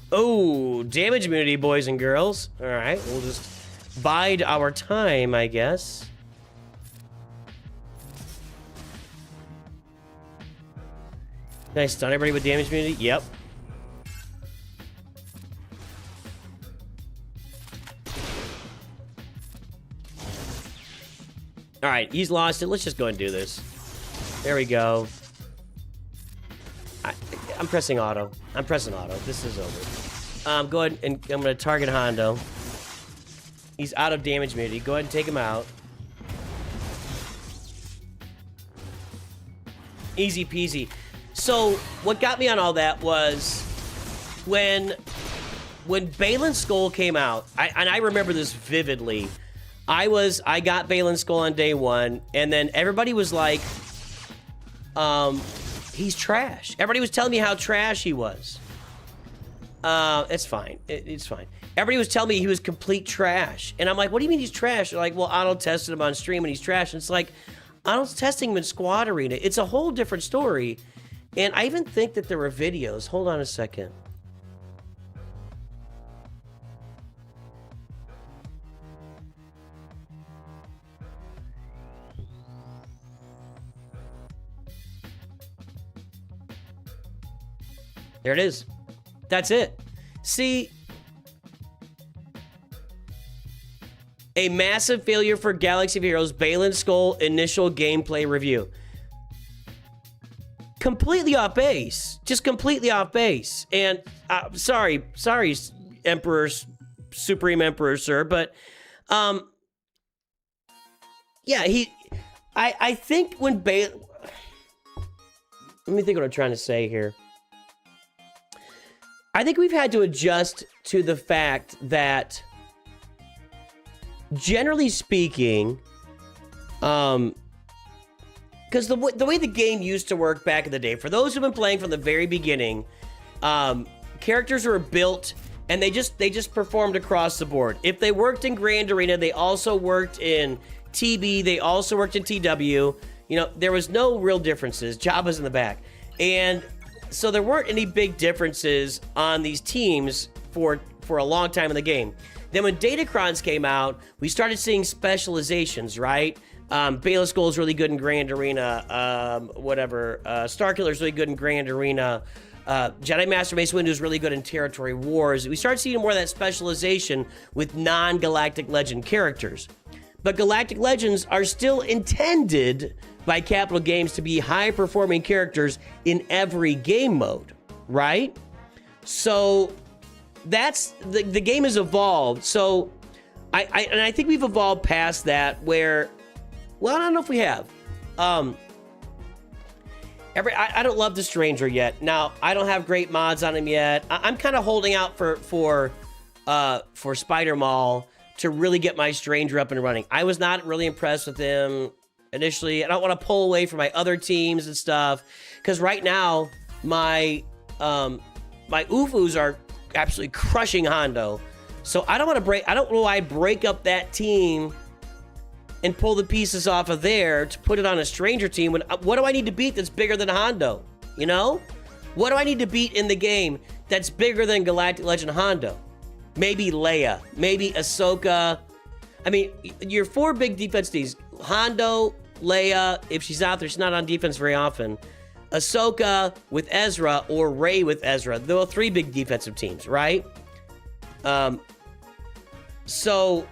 Oh, damage immunity, boys and girls. All right, we'll just bide our time, I guess. Can I stun everybody with damage immunity? Yep. All right, he's lost it. Let's just go and do this. There we go. I'm pressing auto. I'm pressing auto. This is over. Go ahead and I'm going to target Hondo. He's out of damage immunity. Go ahead and take him out. Easy peasy. So, what got me on all that was when Balin's Skull came out, and I remember this vividly. I got Balin's Skull on day 1, and then everybody was like, he's trash. Everybody was telling me how trash he was. It's fine. It's fine. Everybody was telling me he was complete trash. And I'm like, what do you mean he's trash? They're like, well, Otto tested him on stream and he's trash. And it's like, Otto's testing him in Squad Arena. It's a whole different story. And I even think that there were videos. Hold on a second. There it is. That's it. See, a massive failure for Galaxy of Heroes, Balin's Skull initial gameplay review. Completely off base. Just completely off base. And sorry, Emperor, Supreme Emperor, sir, but yeah, I think when let me think what I'm trying to say here. I think we've had to adjust to the fact that, generally speaking, because the way the game used to work back in the day, for those who've been playing from the very beginning, characters were built and they just performed across the board. If they worked in Grand Arena, they also worked in TB, they also worked in TW. You know, there was no real differences. Jabba's in the back. And so there weren't any big differences on these teams for a long time in the game. Then when Datacrons came out, we started seeing specializations, right? Bayless Gold is really good in Grand Arena. Starkiller is really good in Grand Arena. Jedi Master Mace Windu is really good in Territory Wars. We started seeing more of that specialization with non-Galactic Legend characters. But Galactic Legends are still intended by Capital Games to be high-performing characters in every game mode, right? So that's the game has evolved. So I think we've evolved past that where, well, I don't know if we have. I don't love the Stranger yet. Now, I don't have great mods on him yet. I'm kind of holding out for Spider Maul to really get my Stranger up and running. I was not really impressed with him initially. I don't want to pull away from my other teams and stuff, because right now my Ufus are absolutely crushing Hondo. So I don't want to I don't know why I break up that team and pull the pieces off of there to put it on a Stranger team. What do I need to beat that's bigger than Hondo? You know? What do I need to beat in the game that's bigger than Galactic Legend Hondo? Maybe Leia. Maybe Ahsoka. I mean, your four big defense teams. Hondo, Leia, if she's out there, she's not on defense very often. Ahsoka with Ezra, or Rey with Ezra. There are three big defensive teams, right? So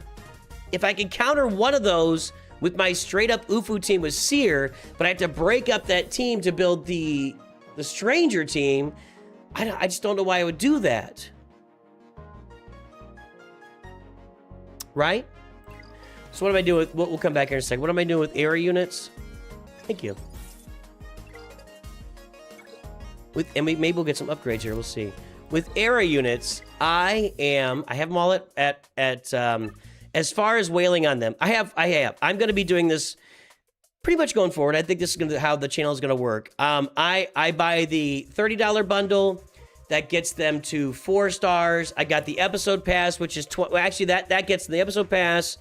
if I can counter one of those with my straight-up Ufu team with Seer, but I have to break up that team to build the Stranger team, I just don't know why I would do that. Right? So what am I doing with... We'll come back here in a second. What am I doing with area units? Thank you. And maybe we'll get some upgrades here. We'll see. With area units, I have them all at as far as whaling on them. I'm going to be doing this pretty much going forward. I think this is going to how the channel is going to work. I buy the $30 bundle that gets them to 4 stars. I got the episode pass, which is actually that gets the episode pass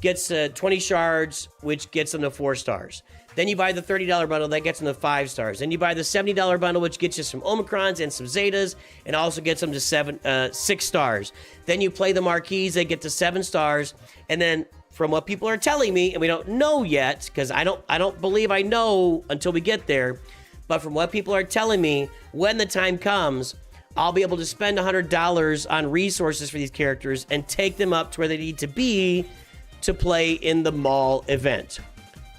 gets 20 shards, which gets them to 4 stars. Then you buy the $30 bundle, that gets them to 5 stars. Then you buy the $70 bundle, which gets you some Omicrons and some Zetas, and also gets them to 6 stars. Then you play the Marquees, they get to 7 stars. And then, from what people are telling me, and we don't know yet, because I don't believe I know until we get there, but from what people are telling me, when the time comes, I'll be able to spend $100 on resources for these characters and take them up to where they need to be to play in the mall event.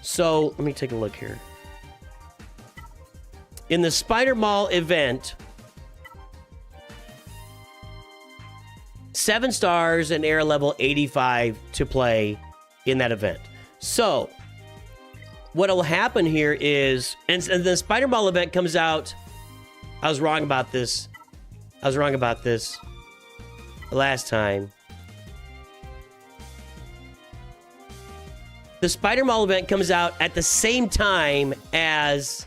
So, let me take a look here. In the Spider Mall event, 7 stars and air level 85 to play in that event. So, what will happen here is, and the Spider Mall event comes out, I was wrong about this last time. The Spider Mall event comes out at the same time as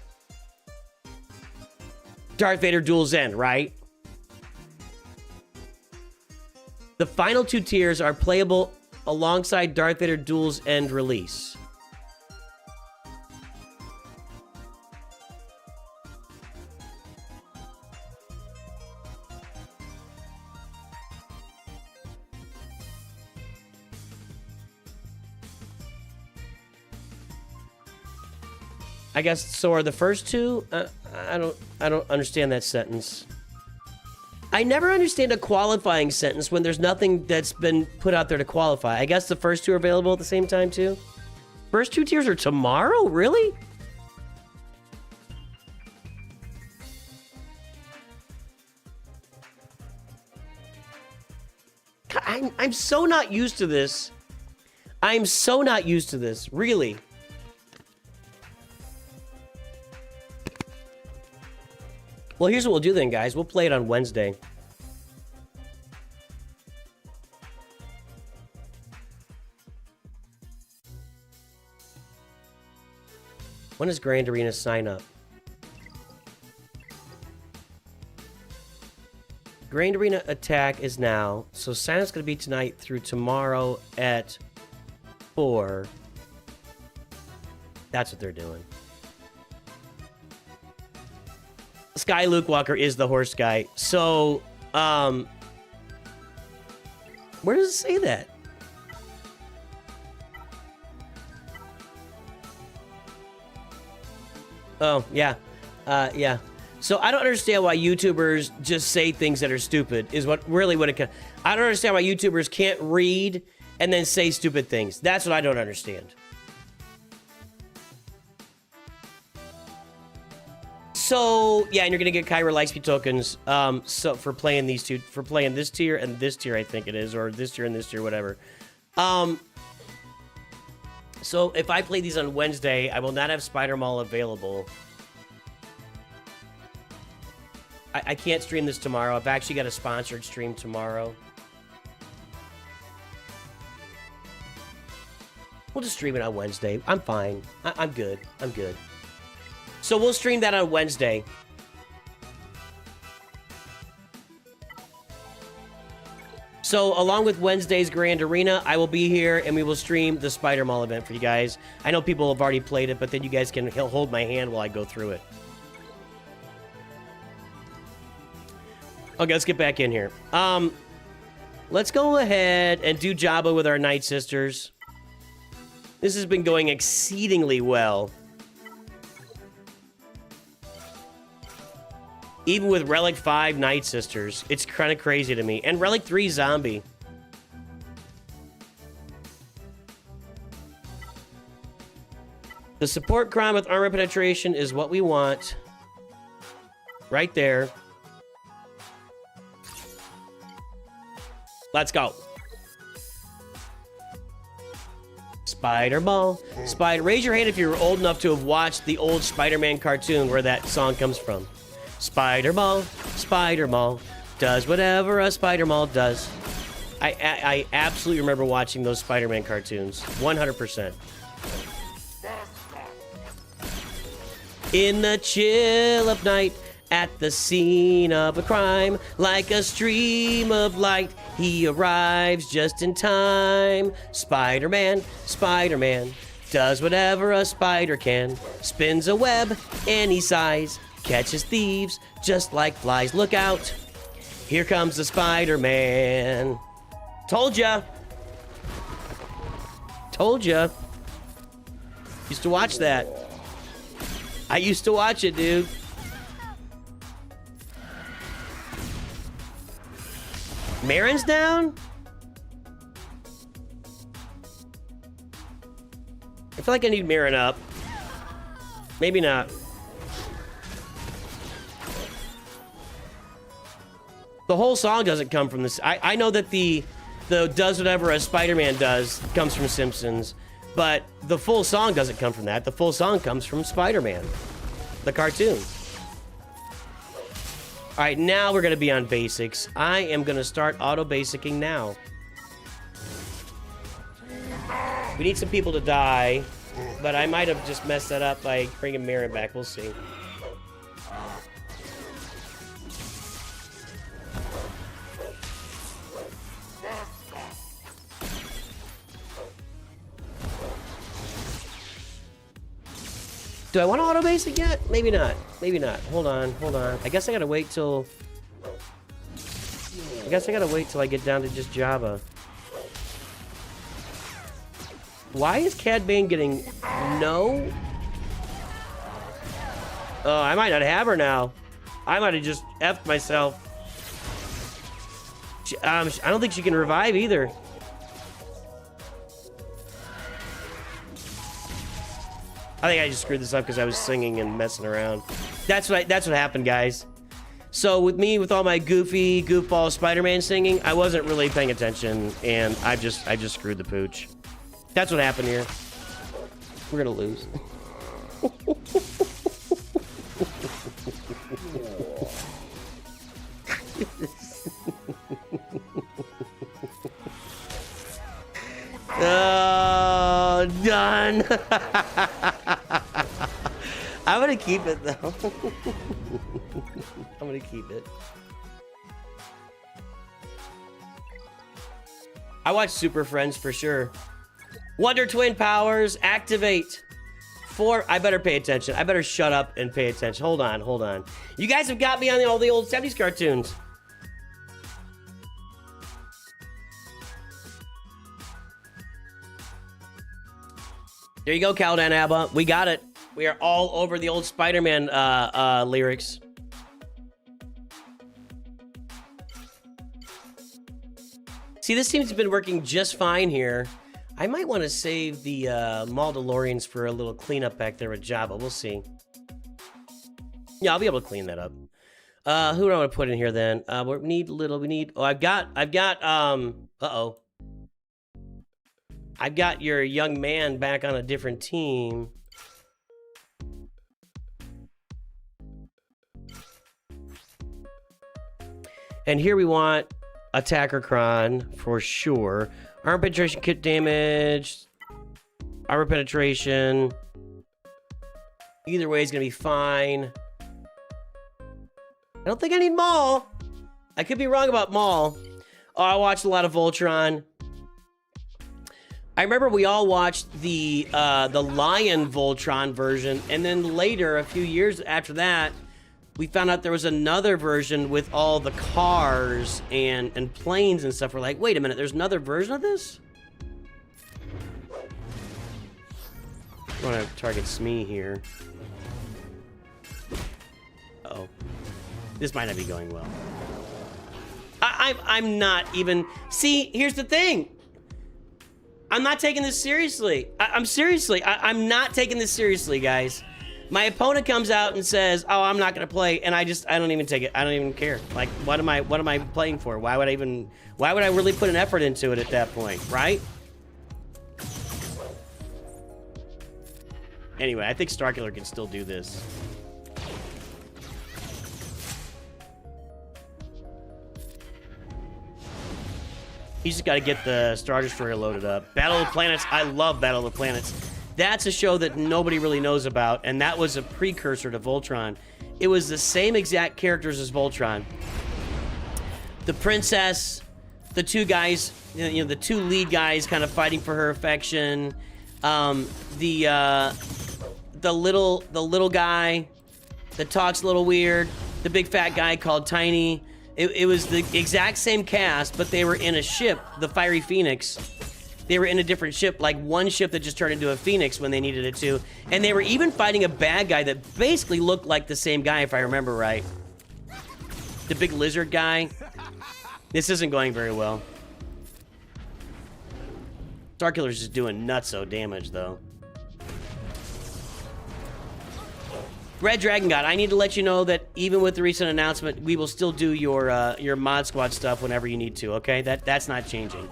Darth Vader Duel's End, right? The final 2 tiers are playable alongside Darth Vader Duel's End release. I guess so. Are the first 2? I don't understand that sentence. I never understand a qualifying sentence when there's nothing that's been put out there to qualify. I guess the first 2 are available at the same time too. First 2 tiers are tomorrow, really? I'm so not used to this. I'm so not used to this, really. Well, here's what we'll do then, guys. We'll play it on Wednesday. When does Grand Arena sign up? Grand Arena attack is now, so sign up's gonna be tonight through tomorrow at 4. That's what they're doing. Sky Luke Walker is the horse guy. So, where does it say that? Oh, yeah. Yeah. So I don't understand why YouTubers just say things that are stupid, is what it I don't understand why YouTubers can't read and then say stupid things. That's what I don't understand. So, yeah, and you're gonna get Kyber Lightspeed tokens, so for playing these two, for playing this tier and this tier, I think it is, or this tier and this tier, whatever. So if I play these on Wednesday, I will not have Spider Mall available. I can't stream this tomorrow. I've actually got a sponsored stream tomorrow. We'll just stream it on Wednesday. I'm fine. I'm good. I'm good. So we'll stream that on Wednesday. So along with Wednesday's Grand Arena, I will be here and we will stream the Spider Mall event for you guys. I know people have already played it, but then you guys can hold my hand while I go through it. Okay, let's get back in here. Let's go ahead and do Jabba with our Night Sisters. This has been going exceedingly well. Even with Relic 5 Night Sisters. It's kind of crazy to me. And Relic 3 Zombie. The support crown with armor penetration is what we want. Right there. Let's go. Spider Ball. Raise your hand if you're old enough to have watched the old Spider-Man cartoon where that song comes from. Spider Ball, does whatever a Spider Ball does. I absolutely remember watching those Spider-Man cartoons. 100%. In the chill of night, at the scene of a crime, like a stream of light, he arrives just in time. Spider-Man, does whatever a spider can. Spins a web any size, catches thieves just like flies. Look out, here comes the Spider-Man. Told ya. Told ya. Used to watch that. I used to watch it, dude. Marin's down? I feel like I need Marin up. Maybe not. The whole song doesn't come from this. I know that the does whatever a Spider-Man does comes from Simpsons, but the full song doesn't come from that. The full song comes from Spider-Man, the cartoon. All right, now we're gonna be on basics. I am gonna start auto-basicing now. We need some people to die, but I might have just messed that up by bringing Marin back. We'll see. Do I want to auto-basic yet? Maybe not. Maybe not. Hold on. Hold on. I guess I gotta wait till... I get down to just Java. Why is Cad Bane getting no? Oh, I might not have her now. I might have just F'd myself. I don't think she can revive either. I think I just screwed this up because I was singing and messing around. That's what happened, guys. So with me, with all my goofy, goofball Spider-Man singing, I wasn't really paying attention, and I just screwed the pooch. That's what happened here. We're gonna lose. Oh, done. gonna keep it though. I'm gonna keep it. I watch Super Friends for sure. Wonder Twin powers activate. 4. I better pay attention. I better shut up and pay attention. Hold on, hold on. You guys have got me on all the old 70s cartoons. There you go, Caldan Abba. We got it. We are all over the old Spider-Man lyrics. See, this seems to have been working just fine here. I might want to save the Maldalorians for a little cleanup back there with Jabba. We'll see. Yeah, I'll be able to clean that up. Who do I want to put in here then? We need, oh, I've got, uh-oh. I've got your young man back on a different team. And here we want Attacker Kron for sure. Armor penetration, kit damage, armor penetration. Either way is gonna be fine. I don't think I need Maul. I could be wrong about Maul. Oh, I watched a lot of Voltron. I remember we all watched the Lion Voltron version, and then later, a few years after that, we found out there was another version with all the cars and planes and stuff. We're like, wait a minute, there's another version of this? I want to target Smee here. Uh-oh. This might not be going well. I'm not even... See, here's the thing. I'm not taking this seriously. I'm not taking this seriously, guys. My opponent comes out and says, "Oh, I'm not gonna play," and I don't even take it. I don't even care. Like, what am I playing for? Why would I really put an effort into it at that point, right? Anyway, I think Starkiller can still do this. He's just got to get the Star Destroyer loaded up. Battle of the Planets. I love Battle of the Planets. That's a show that nobody really knows about, and that was a precursor to Voltron. It was the same exact characters as Voltron. The princess, the two guys, you know, the two lead guys kind of fighting for her affection. The little guy that talks a little weird. The big fat guy called Tiny. It was the exact same cast, but they were in a ship, the Fiery Phoenix. They were in a different ship, like one ship that just turned into a Phoenix when they needed it to. And they were even fighting a bad guy that basically looked like the same guy, if I remember right. The big lizard guy. This isn't going very well. Starkiller's just doing nutso damage, though. Red Dragon God, I need to let you know that even with the recent announcement, we will still do your Mod Squad stuff whenever you need to, okay? That's not changing.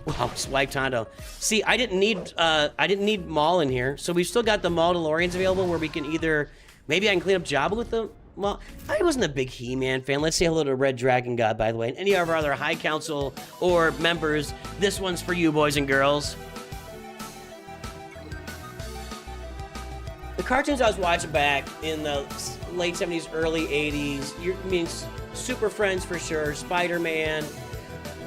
Wow, Swipe Tondo. See, I didn't need Maul in here, so we've still got the Maldalorians available where we can either... Maybe I can clean up Jabba with them? Well, I wasn't a big He-Man fan. Let's say hello to Red Dragon God, by the way. And any of our other High Council or members, this one's for you, boys and girls. The cartoons I was watching back in the late 70s, early 80s, I mean, Super Friends for sure, Spider-Man.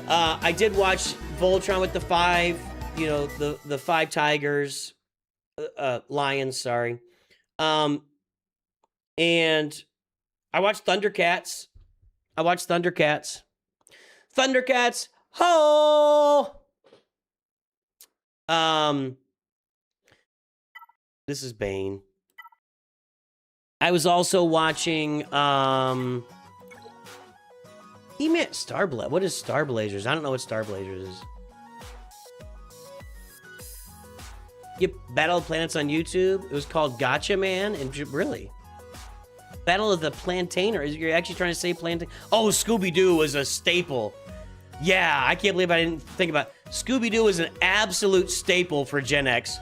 I did watch Voltron with the five, you know, the five tigers, lions, sorry. And I watched Thundercats. Thundercats, ho! This is Bane. I was also watching, He-Man Starblazer. What is Starblazers? I don't know what Starblazers is. Yep, Battle of Planets on YouTube. It was called Gotcha Man, and really, Battle of the Plantainer. You're actually trying to say Plantain? Oh, Scooby-Doo was a staple. Yeah, I can't believe I didn't think about it. Scooby-Doo was an absolute staple for Gen X.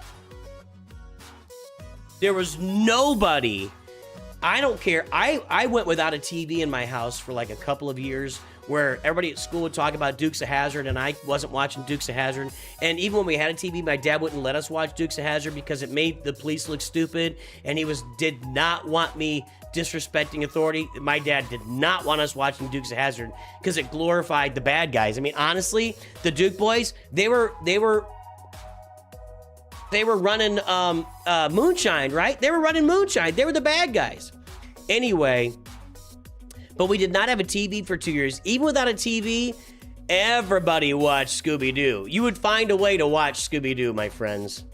There was nobody. I don't care. I went without a TV in my house for like a couple of years where everybody at school would talk about Dukes of Hazzard, and I wasn't watching Dukes of Hazzard. And even when we had a TV, my dad wouldn't let us watch Dukes of Hazzard because it made the police look stupid, and he did not want me disrespecting authority. My dad did not want us watching Dukes of Hazzard because it glorified the bad guys. I mean, honestly, the Duke boys, they were running moonshine, right? They were running moonshine. They were the bad guys. Anyway, but we did not have a TV for 2 years. Even without a TV, everybody watched Scooby-Doo. You would find a way to watch Scooby-Doo, my friends.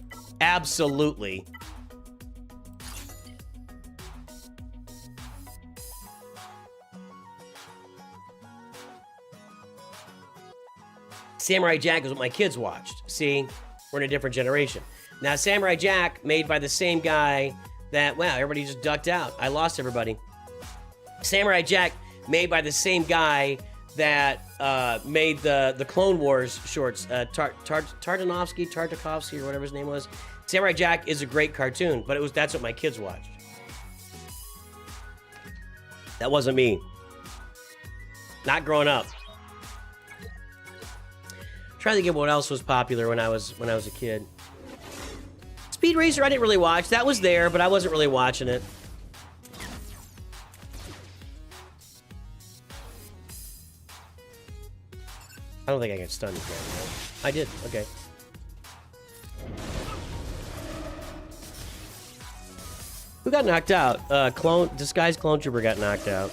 Absolutely. Samurai Jack is what my kids watched. See, we're in a different generation. Now, Samurai Jack, made by the same guy that, wow, everybody just ducked out. I lost everybody. Samurai Jack, made by the same guy that made the Clone Wars shorts, Tartakovsky, or whatever his name was. Samurai Jack is a great cartoon, but that's what my kids watched. That wasn't me. Not growing up. Trying to think of what else was popular when I was a kid. Speed Racer, I didn't really watch. That was there, but I wasn't really watching it. I don't think I got stunned again. I did. Okay. Who got knocked out? Disguised Clone Trooper got knocked out.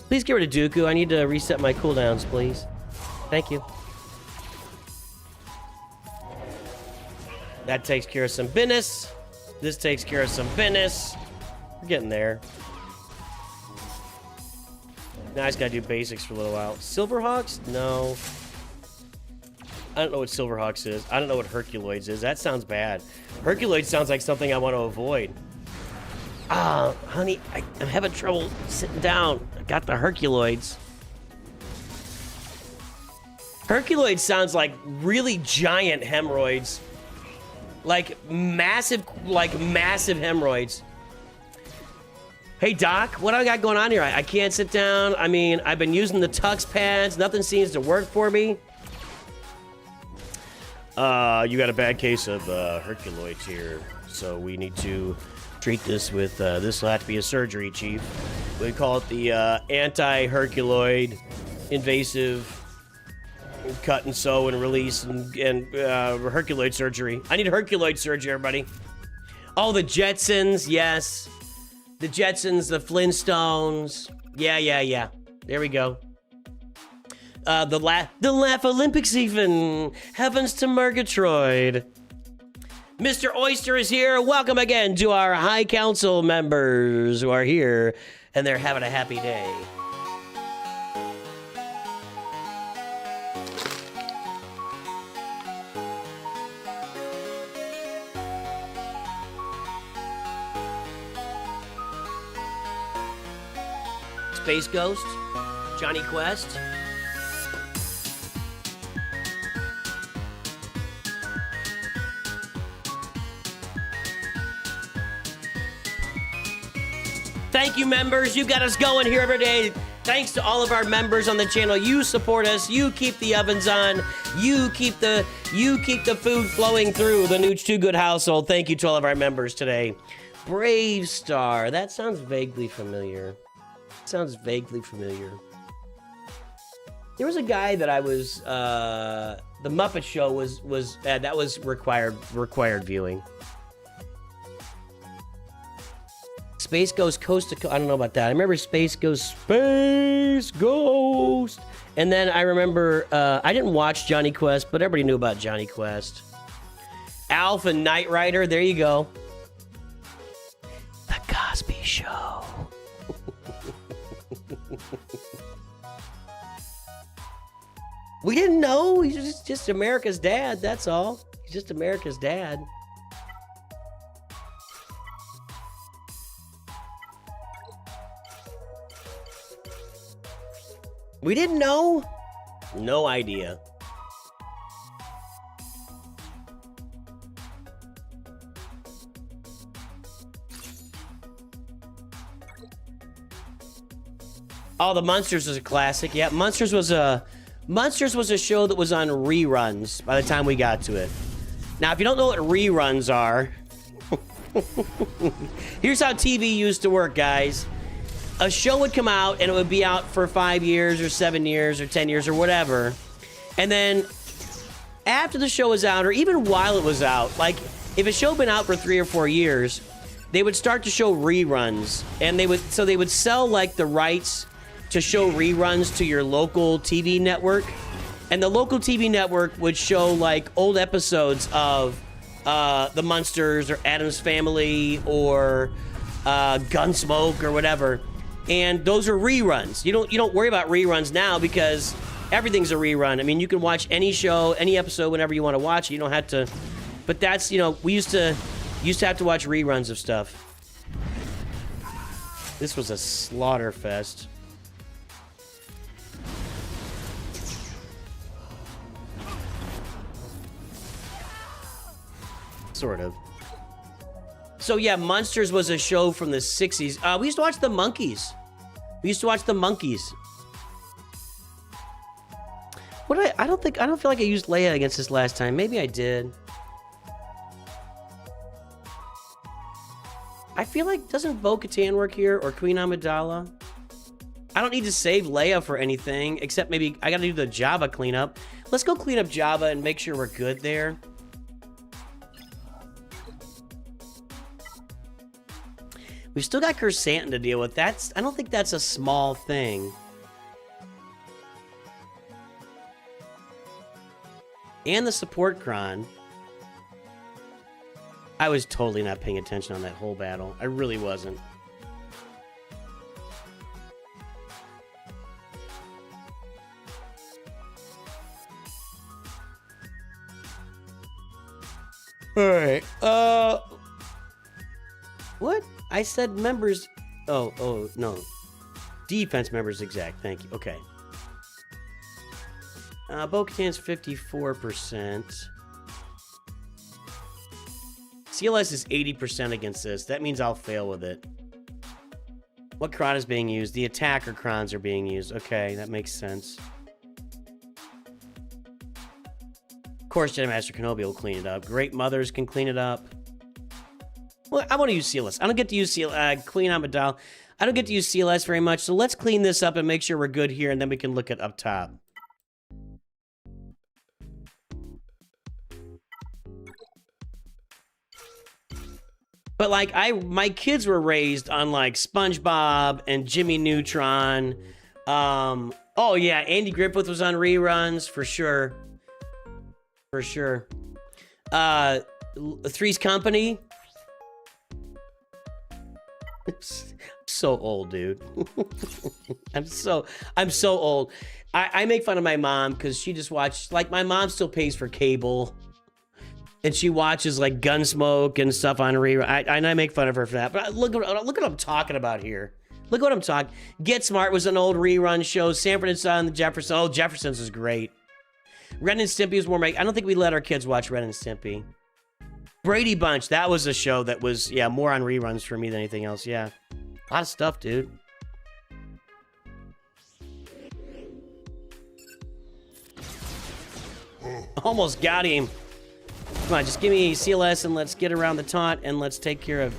Please get rid of Dooku. I need to reset my cooldowns, please. Thank you. That takes care of some business. This takes care of some business. We're getting there. Now I just gotta do basics for a little while. Silverhawks? No. I don't know what Silverhawks is. I don't know what Herculoids is. That sounds bad. Herculoids sounds like something I want to avoid. Ah, honey, I'm having trouble sitting down. I got the Herculoids. Herculoids sounds like really giant hemorrhoids. Like massive hemorrhoids. Hey, Doc, what do I got going on here? I can't sit down. I mean, I've been using the Tux pads. Nothing seems to work for me. You got a bad case of Herculoids here. So we need to treat this with, this will have to be a surgery, Chief. We call it the anti-Herculoid invasive cut and sew and release and Herculoid surgery. I need Herculoid surgery, everybody. Oh, the Jetsons, yes. The Jetsons, the Flintstones. Yeah. There we go. The Laugh Olympics even. Heavens to Murgatroyd. Mr. Oyster is here. Welcome again to our High Council members who are here, and they're having a happy day. Space Ghost, Johnny Quest. Thank you, members. You got us going here every day. Thanks to all of our members on the channel. You support us. You keep the ovens on. You keep the food flowing through the Nooch Too Good household. Thank you to all of our members today. Brave Star. That sounds vaguely familiar. Sounds vaguely familiar. There was a guy that I was the Muppet Show was that was required viewing. Space Ghost Coast to Coast. I don't know about that. I remember Space Ghost. And then I remember I didn't watch Johnny Quest, but everybody knew about Johnny Quest. Alf and Knight Rider. There you go. The Cosby Show. We didn't know. He's just America's dad, that's all. He's just America's dad. We didn't know? No idea. Oh, the Munsters was a classic. Yeah, Munsters was a show that was on reruns by the time we got to it. Now, if you don't know what reruns are, here's how TV used to work, guys. A show would come out, and it would be out for 5 years, or 7 years, or 10 years, or whatever. And then, after the show was out, or even while it was out, like, if a show had been out for 3 or 4 years, they would start to show reruns. And they would sell, like, the rights to show reruns to your local TV network. And the local TV network would show, like, old episodes of The Munsters, or Addams Family, or Gunsmoke, or whatever. And those are reruns. You don't worry about reruns now because everything's a rerun. I mean, you can watch any show, any episode whenever you want to watch it. You don't have to. But that's, you know, we used to have to watch reruns of stuff. This was a slaughter fest. Sort of. So yeah, Munsters was a show from the 60s. We used to watch the Monkeys. We used to watch the Monkeys. What did I don't feel like I used Leia against this last time. Maybe I did. I feel like, doesn't Bo-Katan work here, or Queen Amidala? I don't need to save Leia for anything, except maybe I gotta do the Java cleanup. Let's go clean up Java and make sure we're good there. We've still got Kersantin to deal with. I don't think that's a small thing. And the support cron. I was totally not paying attention on that whole battle. I really wasn't. Alright, what? I said members... Oh, no. Defense members exact, thank you. Okay. Bo-Katan's 54%. CLS is 80% against this. That means I'll fail with it. What cron is being used? The attacker crons are being used. Okay, that makes sense. Of course, Jedi Master Kenobi will clean it up. Great Mothers can clean it up. Well, I want to use CLS. I don't get to use Queen Amidala. I don't get to use CLS very much, so let's clean this up and make sure we're good here, and then we can look at up top. But like my kids were raised on like SpongeBob and Jimmy Neutron. Oh yeah, Andy Griffith was on reruns for sure. For sure. Three's Company. So old, dude. I'm so old. I make fun of my mom because she just watched, like, my mom still pays for cable. And she watches like Gunsmoke and stuff on rerun. And I make fun of her for that. But look at what I'm talking about here. Look what I'm talking. Get Smart was an old rerun show. Sanford and Son, Jefferson. Oh, Jefferson's is great. Ren and Stimpy was more. I don't think we let our kids watch Ren and Stimpy. Brady Bunch. That was a show that was, yeah, more on reruns for me than anything else. Yeah, a lot of stuff, dude. Almost got him. Come on, just give me CLS and let's get around the taunt and let's take care of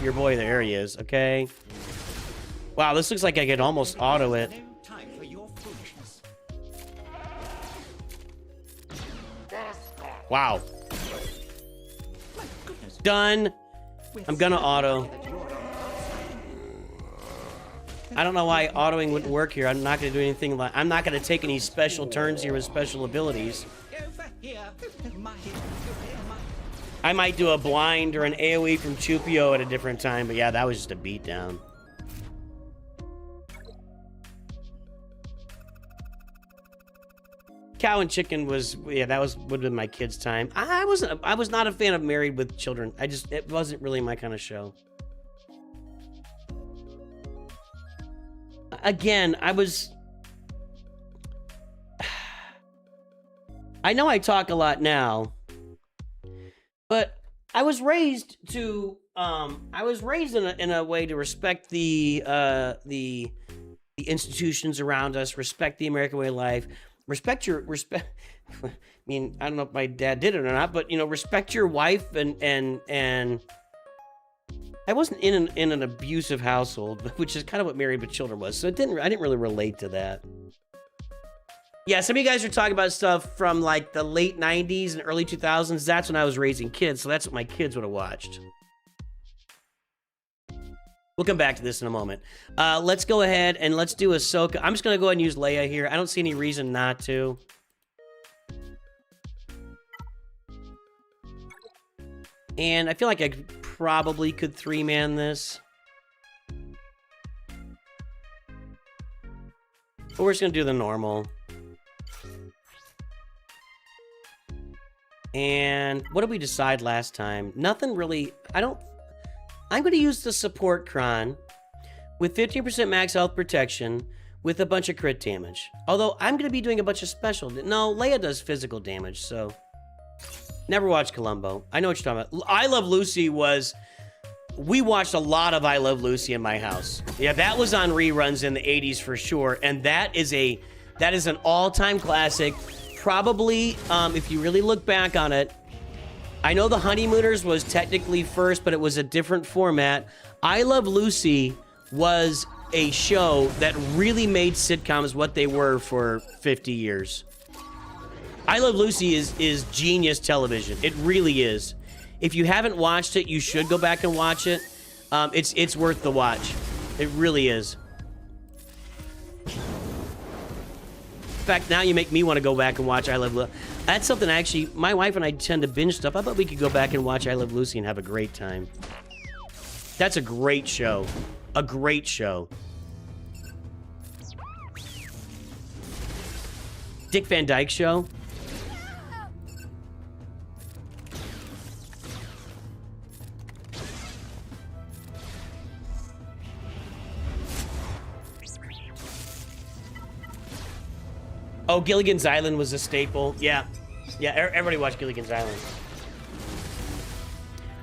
your boy. There he is, okay? Wow, this looks like I could almost auto it. Wow. Done. I'm gonna auto. I don't know why autoing wouldn't work here. I'm not gonna do anything like... I'm not gonna take any special turns here with special abilities. I might do a blind or an AoE from Chupio at a different time, but yeah, that was just a beatdown. Cow and Chicken was, yeah, that would have been my kids' time. I was not a fan of Married with Children. It wasn't really my kind of show. Again, I know I talk a lot now, but I was raised to, in a way to respect the institutions around us, respect the American way of life, respect. I mean, I don't know if my dad did it or not, but you know, respect your wife and I wasn't in an abusive household, which is kind of what Married with Children was. So I didn't really relate to that. Yeah, some of you guys are talking about stuff from like the late 90s and early 2000s. That's when I was raising kids, so that's what my kids would have watched. We'll come back to this in a moment. Let's go ahead and let's do Ahsoka. I'm just going to go ahead and use Leia here. I don't see any reason not to. And I feel like I probably could three-man this. But we're just going to do the normal. And what did we decide last time? Nothing really. I'm going to use the support Kron with 15% max health protection with a bunch of crit damage. Although I'm going to be doing a bunch of special. No, Leia does physical damage, so. Never watched Columbo. I know what you're talking about. I Love Lucy was... We watched a lot of I Love Lucy in my house. Yeah, that was on reruns in the 80s for sure. And that is an all-time classic. Probably, if you really look back on it, I know The Honeymooners was technically first, but it was a different format. I Love Lucy was a show that really made sitcoms what they were for 50 years. I Love Lucy is genius television. It really is. If you haven't watched it, you should go back and watch it. It's worth the watch. It really is. In fact, now you make me want to go back and watch I Love Lucy. That's something actually, my wife and I tend to binge stuff. I bet we could go back and watch I Love Lucy and have a great time. That's a great show. A great show. Dick Van Dyke Show. Oh, Gilligan's Island was a staple. Yeah. Yeah, everybody watched Gilligan's Island.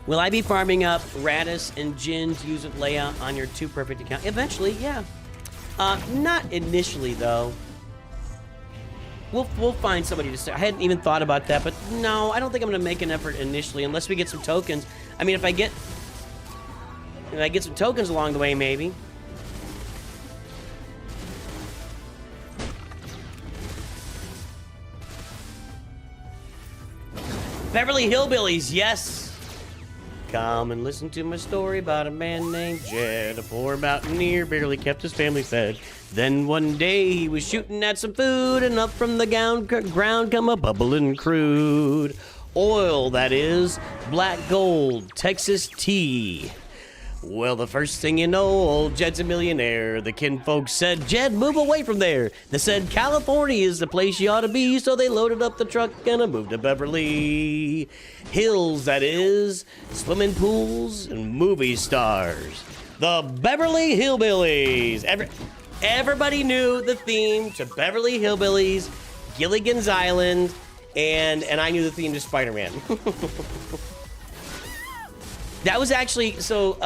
Will I be farming up Radis and Jin to use with Leia on your 2 perfect account? Eventually, yeah. Not initially, though. We'll find somebody to start. I hadn't even thought about that, but no, I don't think I'm going to make an effort initially unless we get some tokens. I mean, if I get some tokens along the way, maybe. Beverly Hillbillies, yes. Come and listen to my story about a man named Jed. A poor mountaineer barely kept his family fed. Then one day he was shooting at some food, and up from the ground come a bubbling crude oil, that is, black gold, Texas tea. Well, the first thing you know, old Jed's a millionaire. The kinfolks said, Jed, move away from there. They said, California is the place you ought to be, so they loaded up the truck and moved to Beverly Hills, that is, swimming pools and movie stars. The Beverly Hillbillies. Everybody knew the theme to Beverly Hillbillies, Gilligan's Island, and I knew the theme to Spider-Man. That was actually, so,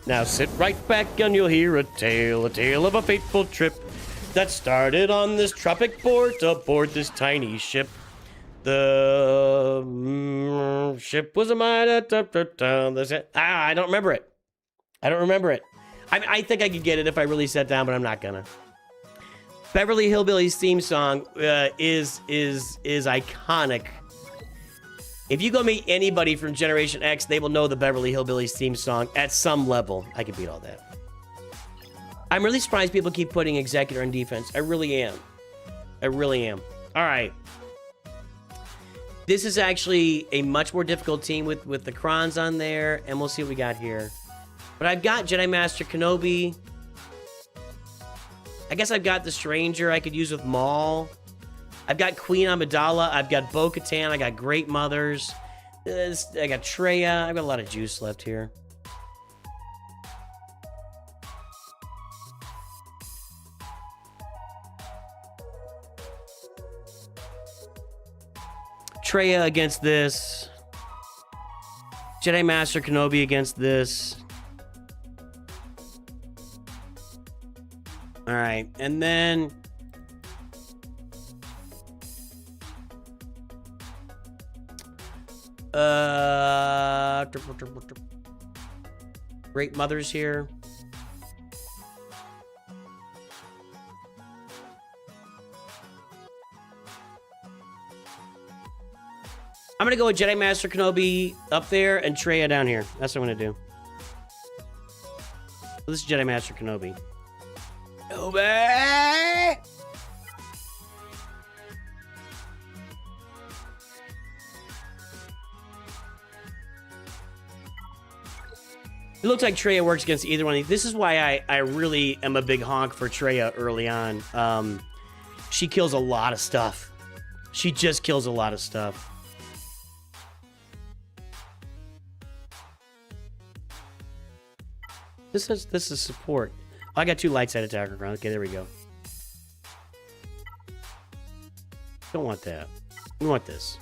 now sit right back and you'll hear a tale of a fateful trip that started on this tropic port aboard this tiny ship. The ship was a mine. I don't remember it. I don't remember it. I think I could get it if I really sat down, but I'm not gonna. Beverly Hillbillies theme song is iconic. If you go meet anybody from Generation X, they will know the Beverly Hillbillies theme song at some level. I can beat all that. I'm really surprised people keep putting Executor on defense. I really am. I really am. All right. This is actually a much more difficult team with the Krons on there, and we'll see what we got here. But I've got Jedi Master Kenobi. I guess I've got the Stranger I could use with Maul. I've got Queen Amidala. I've got Bo-Katan. I got Great Mothers. I got Traya. I've got a lot of juice left here. Traya against this. Jedi Master Kenobi against this. All right, and then Great Mother's here. I'm gonna go with Jedi Master Kenobi up there and Traya down here. That's what I'm gonna do. So this is Jedi Master Kenobi. Kenobi! It looks like Traya works against either one of these. This is why I really am a big honk for Traya early on. She kills a lot of stuff. She just kills a lot of stuff. This is support. Oh, I got 2 light side attacker around. Okay, there we go. Don't want that. We want this.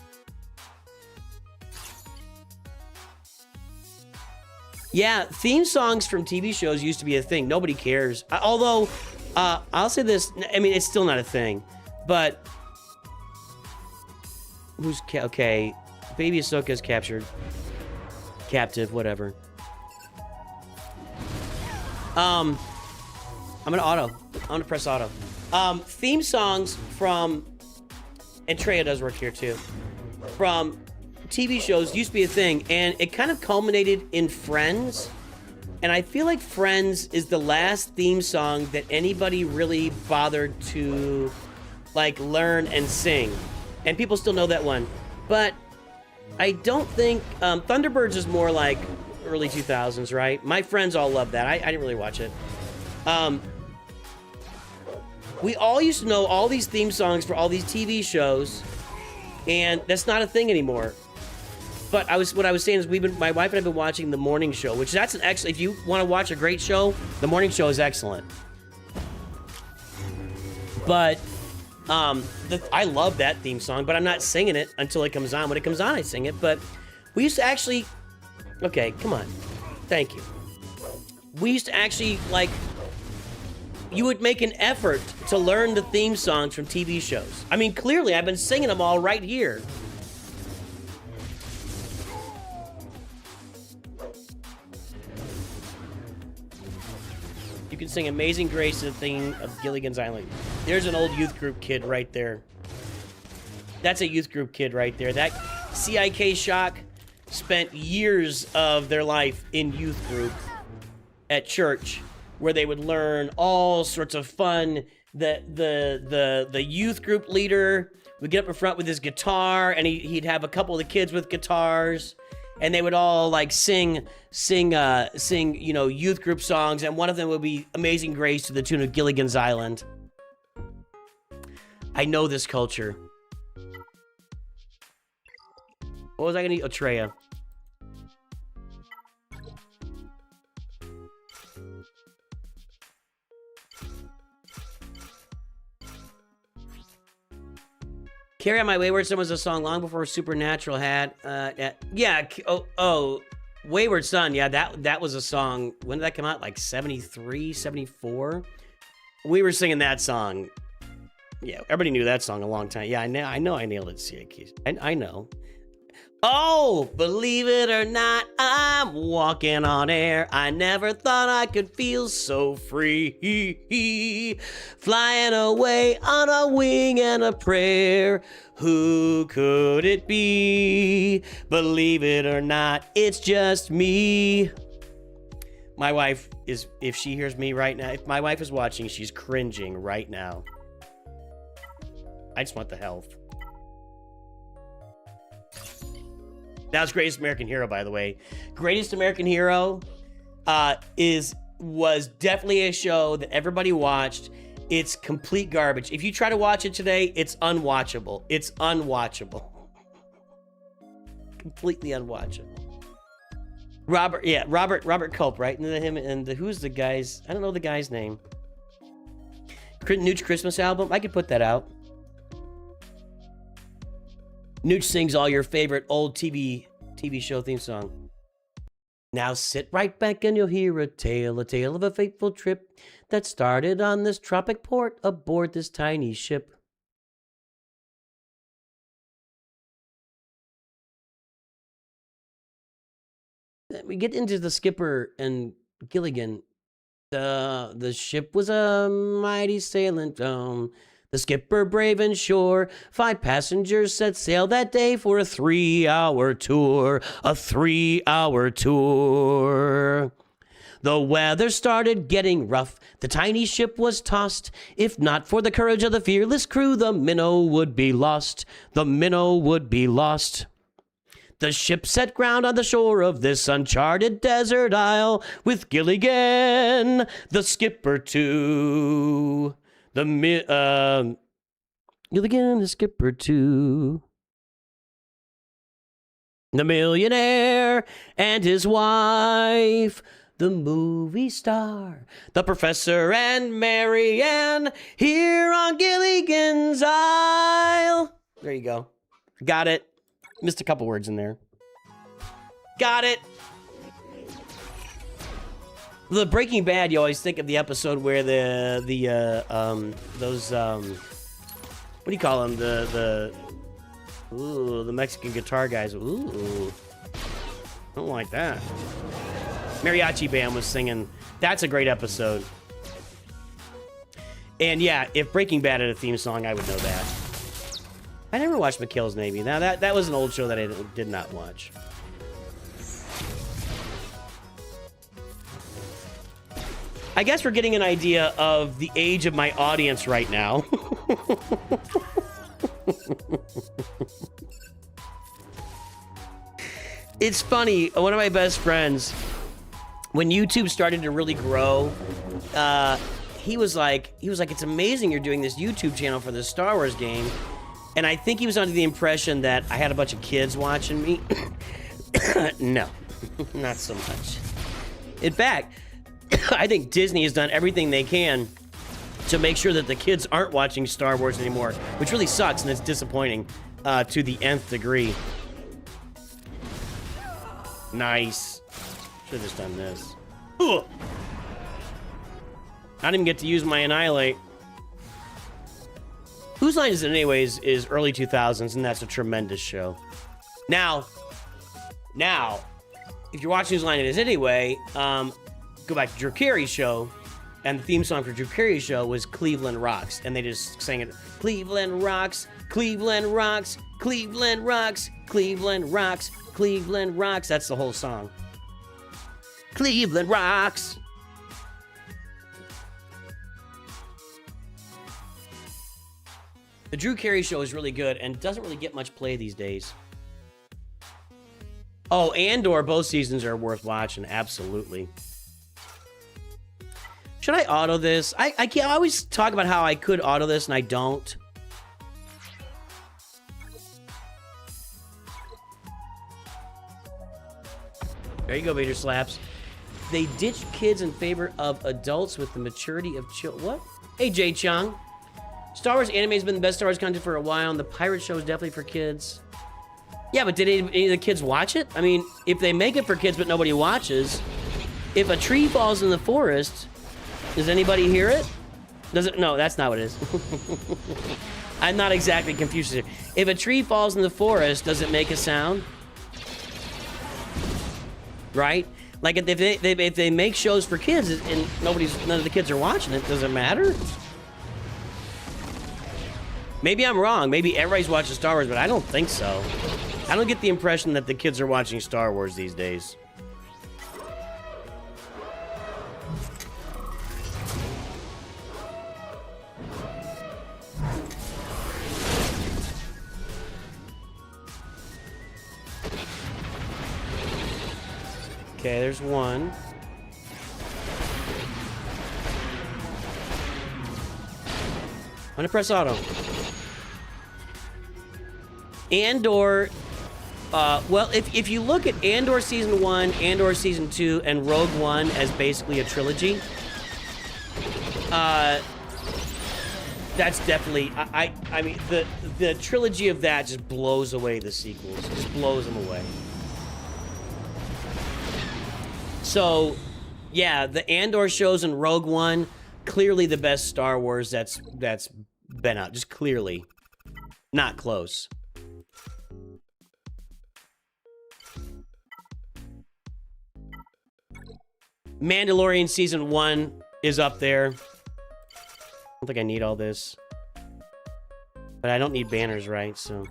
Yeah, theme songs from TV shows used to be a thing. Nobody cares. Although, I'll say this. I mean, it's still not a thing. But who's okay? Baby Ahsoka is captured, captive, whatever. I'm gonna auto. I'm gonna press auto. Theme songs from, and Traya does work here too, from TV shows used to be a thing, and it kind of culminated in Friends. And I feel like Friends is the last theme song that anybody really bothered to, like, learn and sing. And people still know that one. But I don't think, Thunderbirds is more like early 2000s, right? My friends all love that. I didn't really watch it. We all used to know all these theme songs for all these TV shows, and that's not a thing anymore. But what I was saying is my wife and I have been watching The Morning Show, which that's an excellent, if you want to watch a great show, The Morning Show is excellent. But I love that theme song, but I'm not singing it until it comes on. When it comes on, I sing it. But we used to actually, okay, come on. Thank you. We used to actually, like, you would make an effort to learn the theme songs from TV shows. I mean, clearly, I've been singing them all right here. You can sing Amazing Grace to the theme of Gilligan's Island. There's an old youth group kid right there. That's a youth group kid right there. That CIK Shock spent years of their life in youth group at church, where they would learn all sorts of fun. The youth group leader would get up in front with his guitar, and he'd have a couple of the kids with guitars, and they would all like sing, you know, youth group songs, and one of them would be Amazing Grace to the tune of Gilligan's Island. I know this culture. What was I gonna eat? Oh, Traya. Carry On My Wayward Son was a song long before Supernatural had. Yeah. Oh, Wayward Son. Yeah, that was a song. When did that come out? Like 73, 74? We were singing that song. Yeah, everybody knew that song a long time. Yeah, I know I nailed it, CIK. I know. Oh, believe it or not, I'm walking on air. I never thought I could feel so free. Flying away on a wing and a prayer. Who could it be? Believe it or not, it's just me. My wife is, if she hears me right now, if my wife is watching, she's cringing right now. I just want the health. That was Greatest American Hero, by the way. Greatest American Hero was definitely a show that everybody watched. It's complete garbage. If you try to watch it today, it's unwatchable. It's unwatchable. Completely unwatchable. Robert Culp, right? And him and who's the guy's? I don't know the guy's name. Nooch Christmas album. I could put that out. Nooch sings all your favorite old TV show theme song. Now sit right back and you'll hear a tale of a fateful trip that started on this tropic port aboard this tiny ship. We get into the skipper and Gilligan. The ship was a mighty sailing tone. The skipper brave and sure, 5 passengers set sail that day for a 3-hour tour. A 3-hour tour. The weather started getting rough. The tiny ship was tossed. If not for the courage of the fearless crew, the minnow would be lost. The minnow would be lost. The ship set ground on the shore of this uncharted desert isle with Gilligan, the skipper too. Gilligan, the skipper too. The millionaire and his wife, the movie star, the professor and Marianne, here on Gilligan's Isle. There you go. Got it. Missed a couple words in there. Got it. The Breaking Bad, you always think of the episode where those what do you call them? The Mexican guitar guys. Ooh. I don't like that. Mariachi band was singing. That's a great episode. And yeah, if Breaking Bad had a theme song, I would know that. I never watched McHale's Navy. Now, that was an old show that I did not watch. I guess we're getting an idea of the age of my audience right now. It's funny. One of my best friends, when YouTube started to really grow, he was like, it's amazing you're doing this YouTube channel for this Star Wars game. And I think he was under the impression that I had a bunch of kids watching me. No, not so much. In fact, I think Disney has done everything they can to make sure that the kids aren't watching Star Wars anymore, which really sucks and it's disappointing to the nth degree. Nice. Should have just done this. Ugh. I didn't even get to use my Annihilate. Whose Line Is It Anyways is early 2000s, and that's a tremendous show. Now, if you're watching Whose Line It Is Anyway, go back to Drew Carey's show, and the theme song for Drew Carey's show was Cleveland Rocks, and they just sang it, Cleveland Rocks, Cleveland Rocks, Cleveland Rocks, Cleveland Rocks, Cleveland Rocks. That's the whole song. Cleveland Rocks. The Drew Carey show is really good and doesn't really get much play these days. Oh, Andor, both seasons are worth watching, absolutely. Should I auto this? I always talk about how I could auto this and I don't. There you go, Vader Slaps. They ditched kids in favor of adults with the maturity of children. What? Hey, Jay Chung. Star Wars anime has been the best Star Wars content for a while, and the pirate show is definitely for kids. Yeah, but did any of the kids watch it? I mean, if they make it for kids but nobody watches, if a tree falls in the forest, does anybody hear it? Does it? No, that's not what it is. I'm not exactly confused here. If a tree falls in the forest, does it make a sound? Right? Like if they make shows for kids and none of the kids are watching it, does it matter? Maybe I'm wrong. Maybe everybody's watching Star Wars, but I don't think so. I don't get the impression that the kids are watching Star Wars these days. Okay, there's one. I'm gonna press auto. Andor, well, if you look at Andor Season 1, Andor Season 2, and Rogue One as basically a trilogy, that's definitely, I mean, the trilogy of that just blows away the sequels. Just blows them away. So, yeah, the Andor shows and Rogue One, clearly the best Star Wars that's been out. Just clearly. Not close. Mandalorian Season 1 is up there. I don't think I need all this. But I don't need banners, right? So...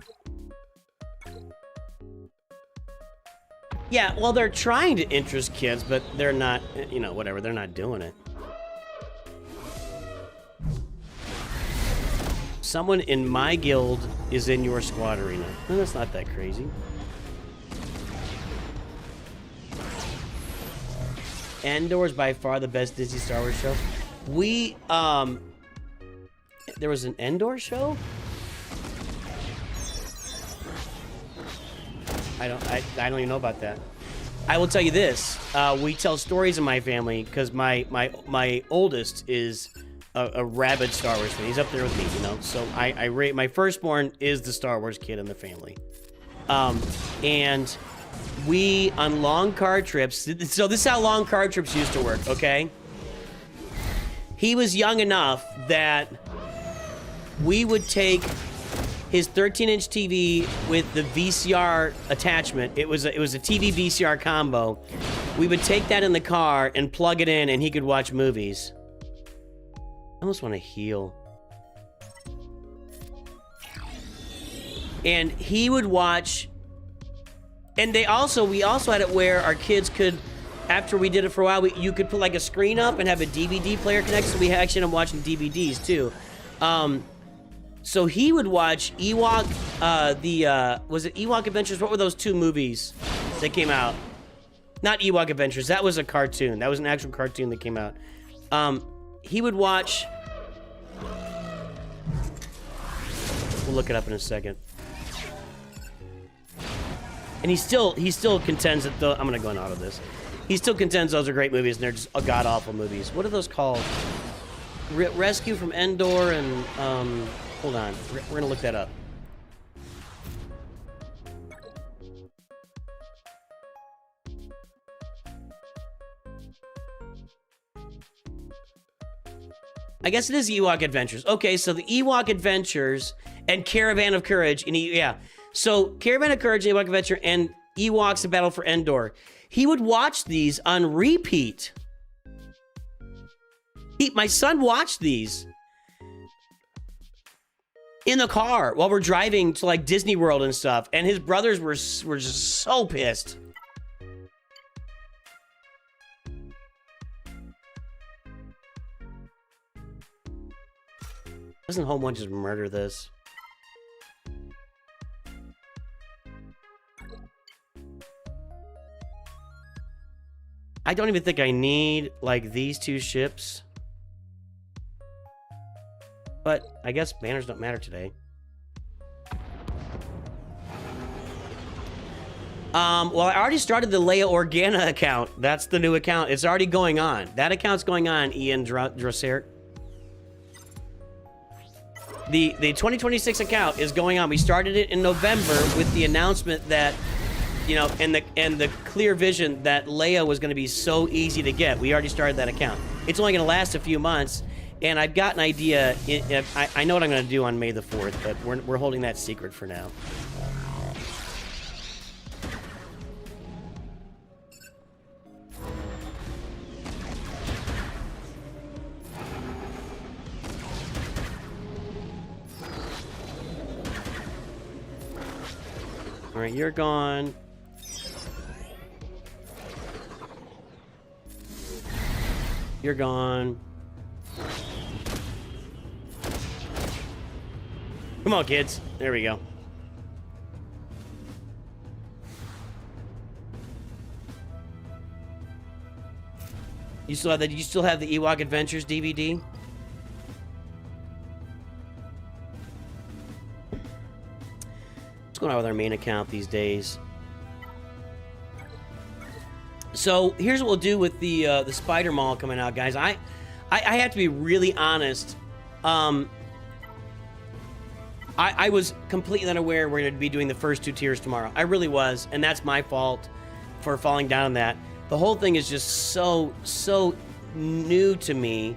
yeah, well, they're trying to interest kids, but they're not, you know, whatever. They're not doing it. Someone in my guild is in your squad arena. No, that's not that crazy. Andor is by far the best Disney Star Wars show. We, there was an Andor show? I don't even know about that. I will tell you this. We tell stories in my family because my oldest is a rabid Star Wars fan. He's up there with me, you know. So I rate my firstborn is the Star Wars kid in the family. And we on long car trips. So this is how long car trips used to work. Okay. He was young enough that we would take his 13-inch TV with the VCR attachment. It was a TV VCR combo. We would take that in the car and plug it in, and he could watch movies. I almost want to heal. And he would watch. And we also had it where our kids could, after we did it for a while, you could put like a screen up and have a DVD player connected. So we actually ended up watching DVDs too. So he would watch Ewok, was it Ewok Adventures? What were those two movies that came out? Not Ewok Adventures, that was a cartoon. That was an actual cartoon that came out. He would watch... we'll look it up in a second. And he still contends that I'm gonna go on out of this. He still contends those are great movies and they're just god-awful movies. What are those called? Rescue from Endor and, hold on, we're gonna look that up. I guess it is Ewok Adventures. Okay, so the Ewok Adventures and Caravan of Courage, and yeah. So Caravan of Courage, Ewok Adventure, and Ewoks: The Battle for Endor. He would watch these on repeat. My son watched these in the car while we're driving to like Disney World and stuff, and his brothers were just so pissed. Doesn't Home One just murder this? I don't even think I need like these two ships. But I guess banners don't matter today. Well, I already started the Leia Organa account. That's the new account. It's already going on. That account's going on, Ian Drosert. The 2026 account is going on. We started it in November with the announcement that, you know, and the clear vision that Leia was going to be so easy to get. We already started that account. It's only going to last a few months. And I've got an idea. I know what I'm going to do on May the 4th, but we're holding that secret for now. All right, you're gone. You're gone. Come on, kids. There we go. You still have that? You still have the Ewok Adventures DVD? What's going on with our main account these days? So here's what we'll do with the Spider Mall coming out, guys. I have to be really honest. I was completely unaware we're going to be doing the first two tiers tomorrow. I really was, and that's my fault for falling down on that. The whole thing is just so new to me.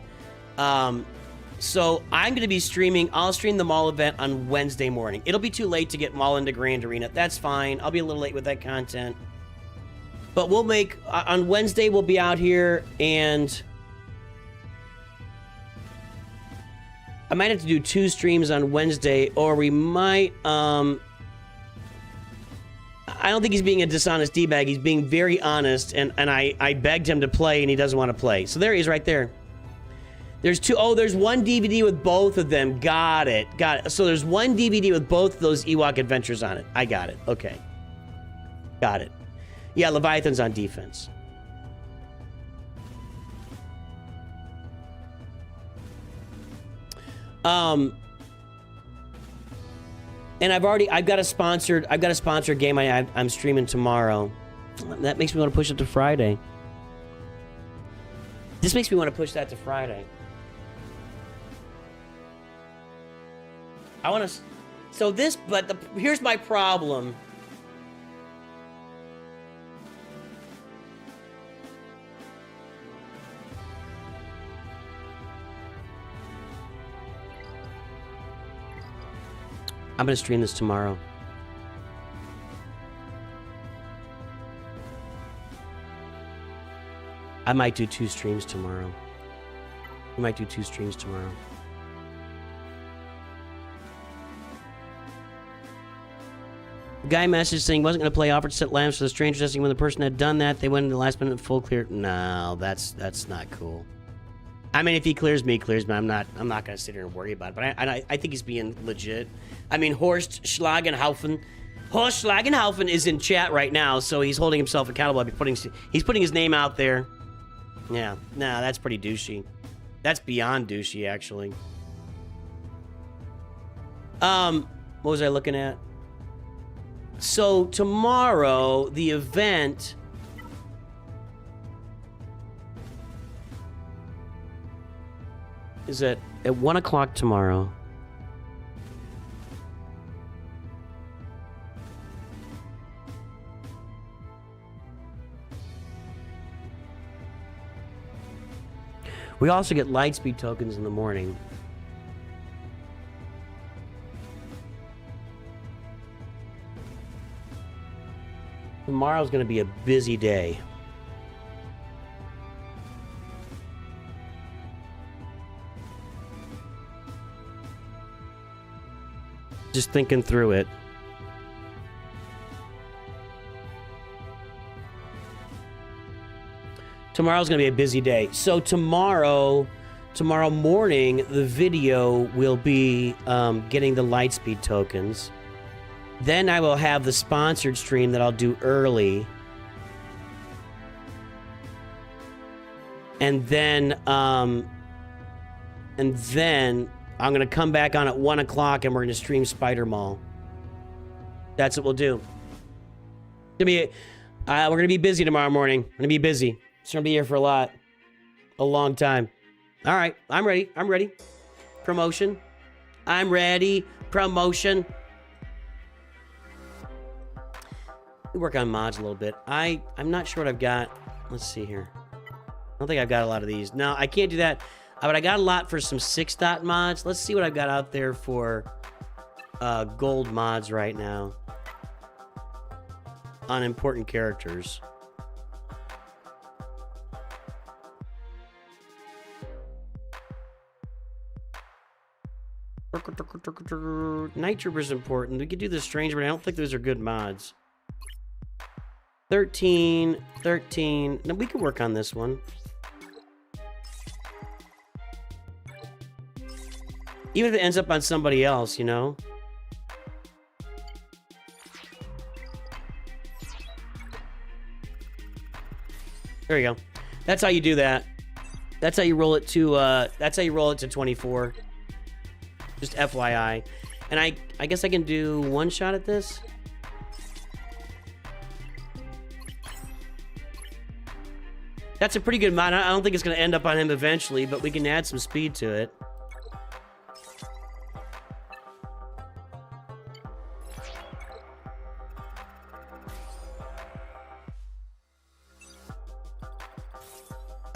So I'm going to be streaming. I'll stream the mall event on Wednesday morning. It'll be too late to get mall into Grand Arena. That's fine. I'll be a little late with that content. But we'll make... on Wednesday, we'll be out here, and... I might have to do 2 streams on Wednesday, or we might... I don't think he's being a dishonest D-bag. He's being very honest, and I begged him to play, and he doesn't want to play. So there he is right there. There's 2... Oh, there's 1 DVD with both of them. Got it. Got it. So there's 1 DVD with both of those Ewok adventures on it. I got it. Okay. Got it. Yeah, Leviathan's on defense. And I've got a sponsored game I'm streaming tomorrow. That makes me want to push it to Friday. This makes me want to push that to Friday. I want to... So this... But here's my problem. I'm going to stream this tomorrow. I might do 2 streams tomorrow. We might do 2 streams tomorrow. The guy messaged saying he wasn't going to play offered set lamps for the stranger testing. When the person had done that, they went in the last minute full clear. No, that's not cool. I mean, if he clears me, he clears me. I'm not going to sit here and worry about it. But I think he's being legit. I mean, Horst Schlagenhaufen is in chat right now, so he's holding himself accountable. He's putting his name out there. Yeah, nah, that's pretty douchey. That's beyond douchey, actually. What was I looking at? So tomorrow, the event is at 1 o'clock tomorrow. We also get Lightspeed tokens in the morning. Tomorrow's going to be a busy day. Just thinking through it. Tomorrow's going to be a busy day. So tomorrow morning, the video will be getting the Lightspeed tokens. Then I will have the sponsored stream that I'll do early. And then I'm going to come back on at 1 o'clock and we're going to stream Spider Mall. That's what we'll do. We're going to be busy tomorrow morning. We're going to be busy. It's going to be here for a long time. All right, I'm ready. I'm ready. Promotion. I'm ready. Promotion. We work on mods a little bit. I'm not sure what I've got. Let's see here. I don't think I've got a lot of these. No, I can't do that. But I got a lot for some 6-dot mods. Let's see what I've got out there for gold mods right now. On important characters. Night Trooper's important. We could do the Strange, but I don't think those are good mods. 13. No, we can work on this one. Even if it ends up on somebody else, you know? There you go. That's how you do that. That's how you roll it to 24. Just FYI. And I guess I can do one shot at this. That's a pretty good mod. I don't think it's going to end up on him eventually, but we can add some speed to it.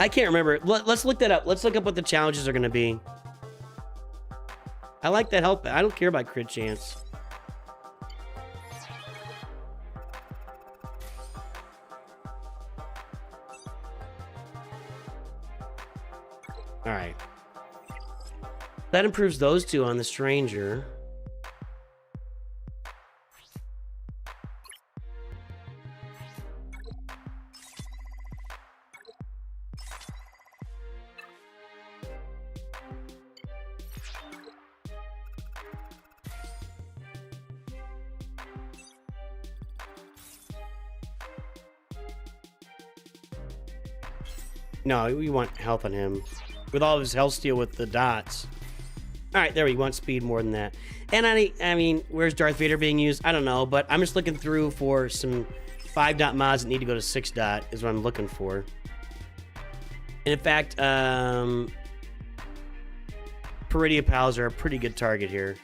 I can't remember. Let's look that up. Let's look up what the challenges are going to be. I like that help. I don't care about crit chance. All right. That improves those two on the stranger. No, we want health on him. With all of his health steal with the dots. Alright, there we want speed more than that. And I mean, where's Darth Vader being used? I don't know, but I'm just looking through for some 5-dot mods that need to go to 6-dot is what I'm looking for. And in fact, Peridia Pals are a pretty good target here.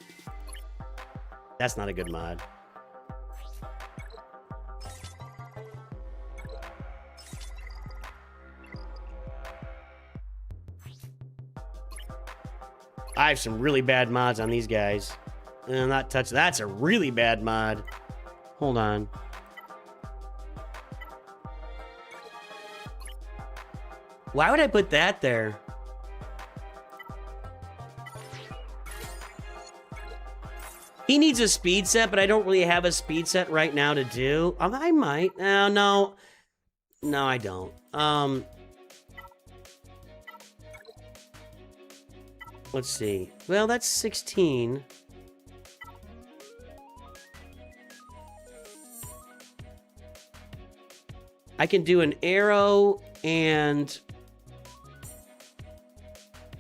That's not a good mod. I have some really bad mods on these guys. Not touch. That's a really bad mod. Hold on. Why would I put that there? He needs a speed set, but I don't really have a speed set right now to do. I might. No, I don't. Let's see. Well, that's 16. I can do an arrow and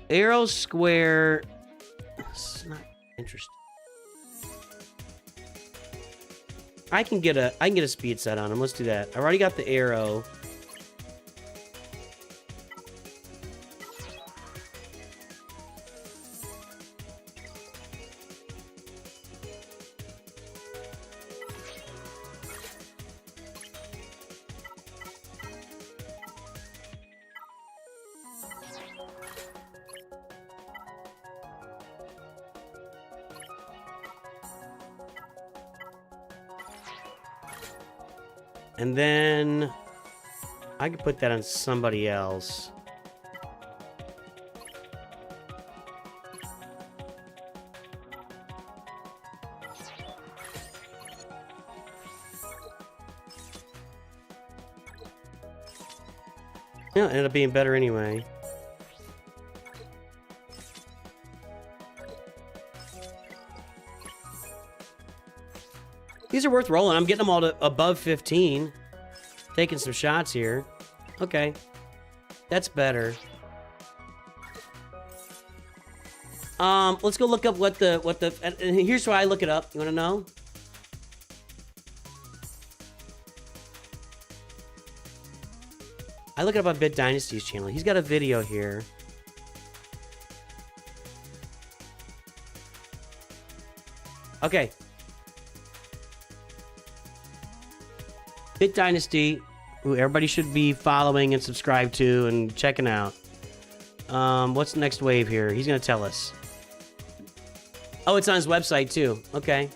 arrow square. It's not interesting. I can get a speed set on him. Let's do that. I've already got the arrow. And then I could put that on somebody else. Yeah, it ended up being better anyway. These are worth rolling. I'm getting them all to above 15. Taking some shots here. Okay. That's better. Let's go look up what the and here's why I look it up. You want to know? I look it up on Bit Dynasty's channel. He's got a video here. Okay. Bit Dynasty, who everybody should be following and subscribed to and checking out. What's the next wave here? He's gonna tell us. Oh, it's on his website too. Okay.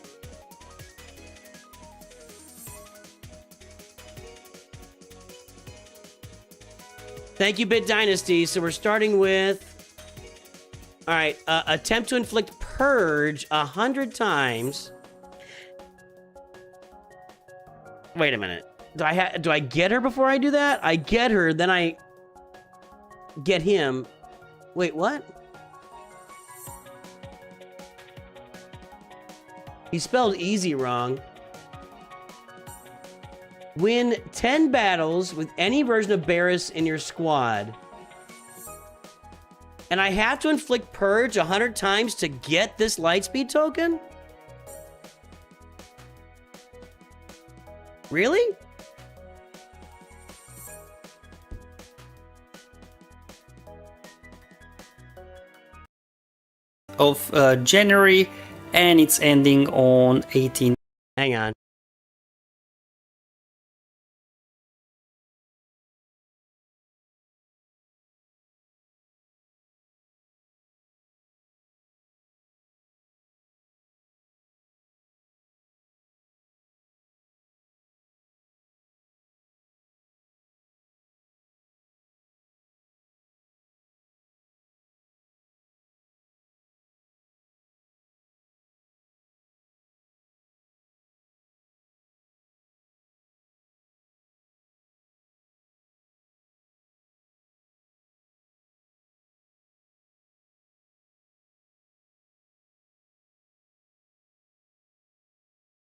Thank you, Bit Dynasty. So we're starting with... Alright, attempt to inflict Purge 100 times. Wait a minute. Do I get her before I do that? I get her, then I get him. Wait, what? He spelled easy wrong. Win 10 battles with any version of Barris in your squad. And I have to inflict Purge 100 times to get this Lightspeed token? Really? Of January, and it's ending on 18th. Hang on.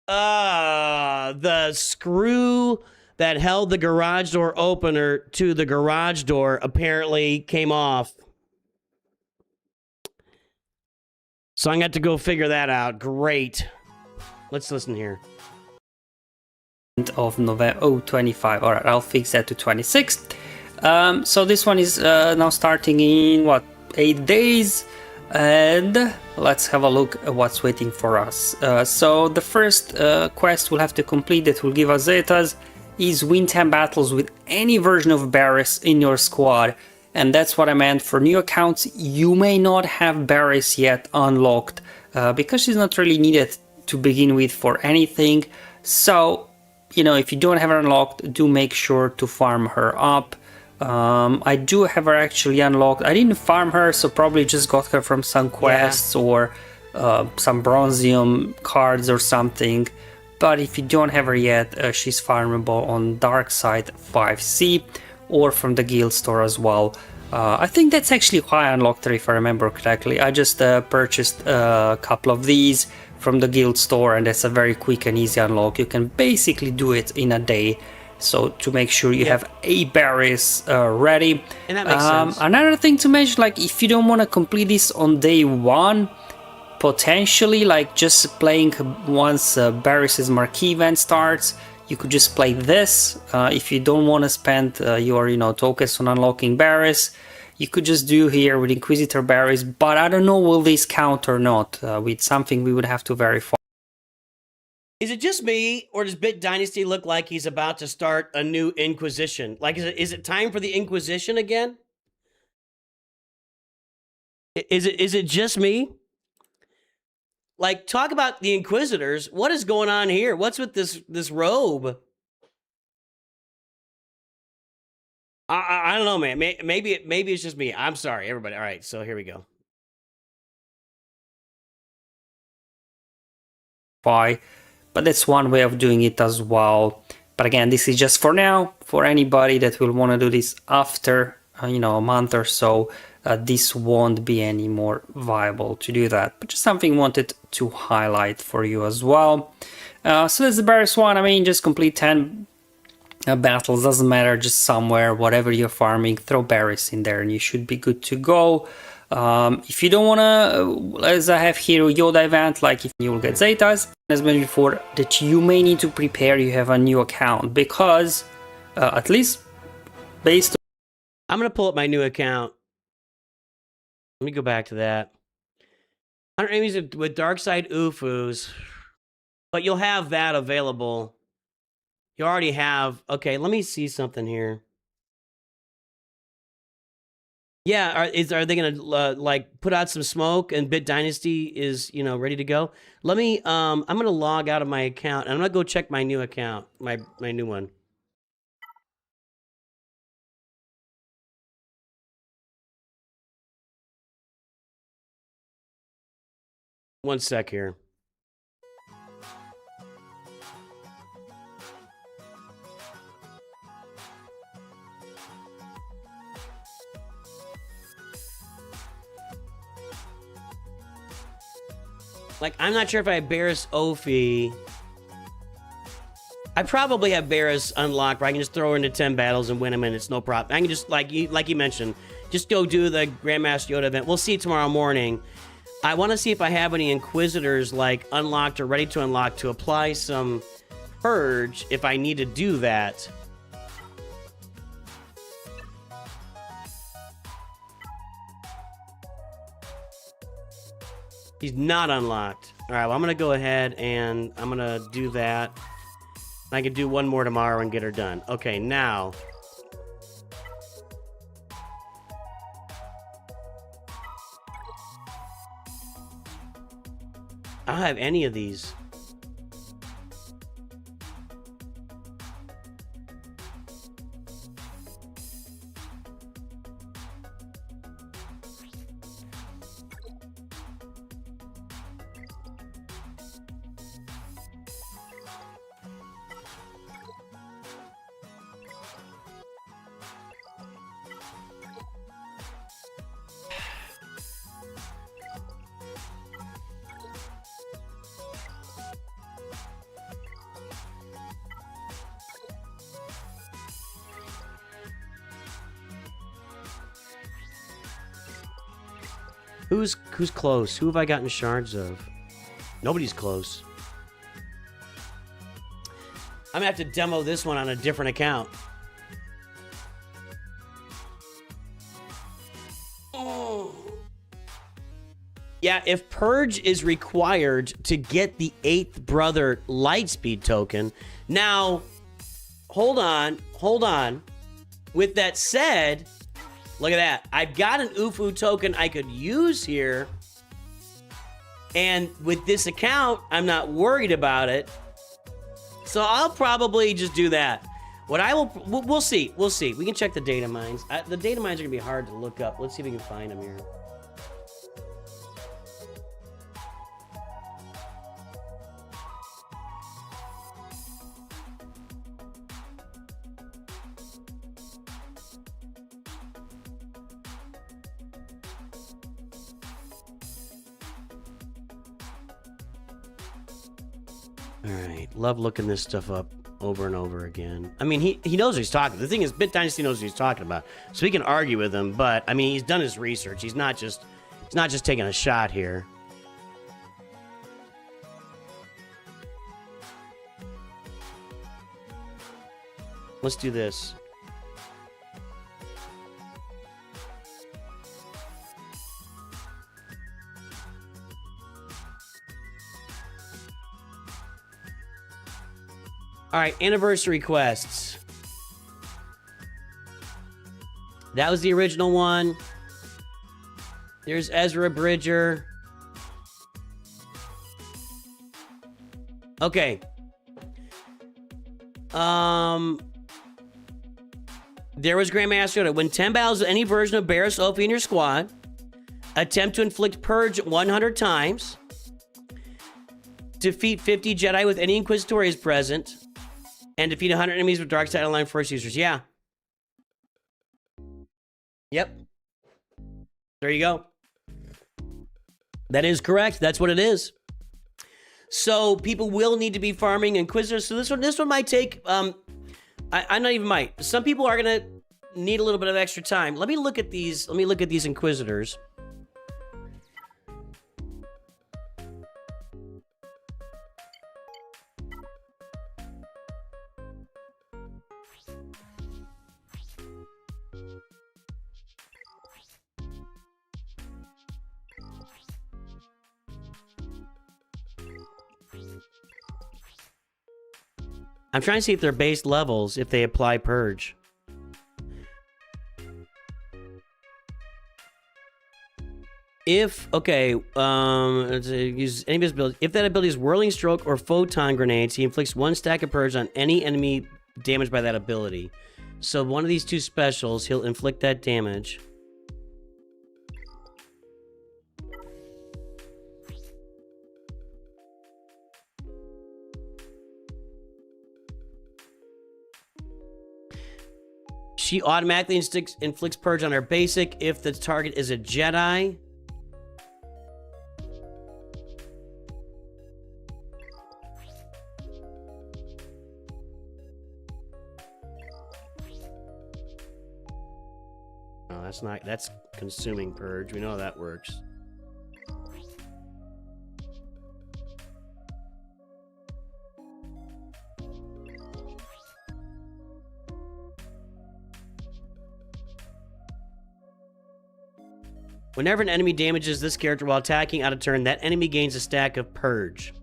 The screw that held the garage door opener to the garage door apparently came off. So I'm going to have to go figure that out. Great. Let's listen here. Of November, oh, 25. All right, I'll fix that to 26. So this one is now starting in, what, 8 days? And let's have a look at what's waiting for us. So the first quest we'll have to complete that will give us Zetas is win 10 battles with any version of Barris in your squad. And that's what I meant for new accounts. You may not have Barris yet unlocked because she's not really needed to begin with for anything. So, you know, if you don't have her unlocked, do make sure to farm her up. I do have her actually unlocked. I didn't farm her, so probably just got her from some quests or some Bronzium cards or something. But if you don't have her yet, she's farmable on Dark Side 5C or from the guild store as well. I think that's actually how I unlocked her, if I remember correctly. I just purchased a couple of these from the guild store, and that's a very quick and easy unlock. You can basically do it in a day. So to make sure you have a Barris ready. And that makes sense. Another thing to mention, like if you don't want to complete this on day one, potentially like just playing once Barris's Marquee event starts, you could just play this. If you don't want to spend your tokens on unlocking Barris, you could just do here with Inquisitor Barris, but I don't know will this count or not. With something we would have to verify. Is it just me, or does Bit Dynasty look like he's about to start a new Inquisition? Like, is it time for the Inquisition again? Is it just me? Like, talk about the Inquisitors. What is going on here? What's with this robe? I don't know, man. Maybe it's just me. I'm sorry, everybody. All right, so here we go. But that's one way of doing it as well. But again, this is just for now. For anybody that will want to do this after a month or so, this won't be any more viable to do that. But just something wanted to highlight for you as well. So that's the Barris one. I mean, just complete 10 battles, doesn't matter, just somewhere, whatever you're farming, throw Barris in there and you should be good to go. If you don't want to, as I have here, Yoda event, like if you will get Zetas, as mentioned before, that you may need to prepare you have a new account, because at least based on... I'm going to pull up my new account. Let me go back to that. 100 enemies with Dark Side Ufus, but you'll have that available. You already have... Okay, let me see something here. Yeah, are they gonna like put out some smoke and Bit Dynasty is ready to go? Let me I'm gonna log out of my account and I'm gonna go check my new account, my new one. One sec here. Like, I'm not sure if I have Barris Ophi. I probably have Barris unlocked, where I can just throw her into 10 battles and win them, and it's no problem. I can just, like you mentioned, just go do the Grandmaster Yoda event. We'll see tomorrow morning. I want to see if I have any Inquisitors, like, unlocked or ready to unlock to apply some Purge if I need to do that. He's not unlocked. All right, well, I'm going to go ahead and I'm going to do that. I can do one more tomorrow and get her done. Okay, now. I don't have any of these. Who's close? Who have I gotten shards of? Nobody's close. I'm gonna have to demo this one on a different account. Oh. Yeah, if Purge is required to get the 8th brother Lightspeed token. Now, hold on. With that said, look at that. I've got an UFU token I could use here. And with this account, I'm not worried about it. So I'll probably just do that. What I will, we'll see. We'll see. We can check the data mines. The data mines are gonna be hard to look up. Let's see if we can find them here. All right, love looking this stuff up over and over again. I mean, he knows what he's talking. The thing is, Bit Dynasty knows what he's talking about, so we can argue with him. But I mean, he's done his research. He's not just taking a shot here. Let's do this. All right, anniversary quests. That was the original one. There's Ezra Bridger. Okay. There was Grandmaster Yoda. When 10 battles with any version of Barris Ophi in your squad, attempt to inflict Purge 100 times. Defeat 50 Jedi with any Inquisitor is present. And defeat 100 enemies with Dark Side Online first users. Yeah. Yep. There you go. That is correct. That's what it is. So people will need to be farming Inquisitors. So this one might take, I'm not even might. Some people are going to need a little bit of extra time. Let me look at these. Let me look at these Inquisitors. I'm trying to see if they're base levels, if they apply Purge. If, okay, use any ability. If that ability is Whirling Stroke or Photon Grenades, he inflicts 1 stack of Purge on any enemy damaged by that ability. So one of these 2 specials, he'll inflict that damage. She automatically inflicts Purge on her basic if the target is a Jedi. Oh, that's consuming Purge. We know how that works. Whenever an enemy damages this character while attacking out of turn, that enemy gains a stack of Purge.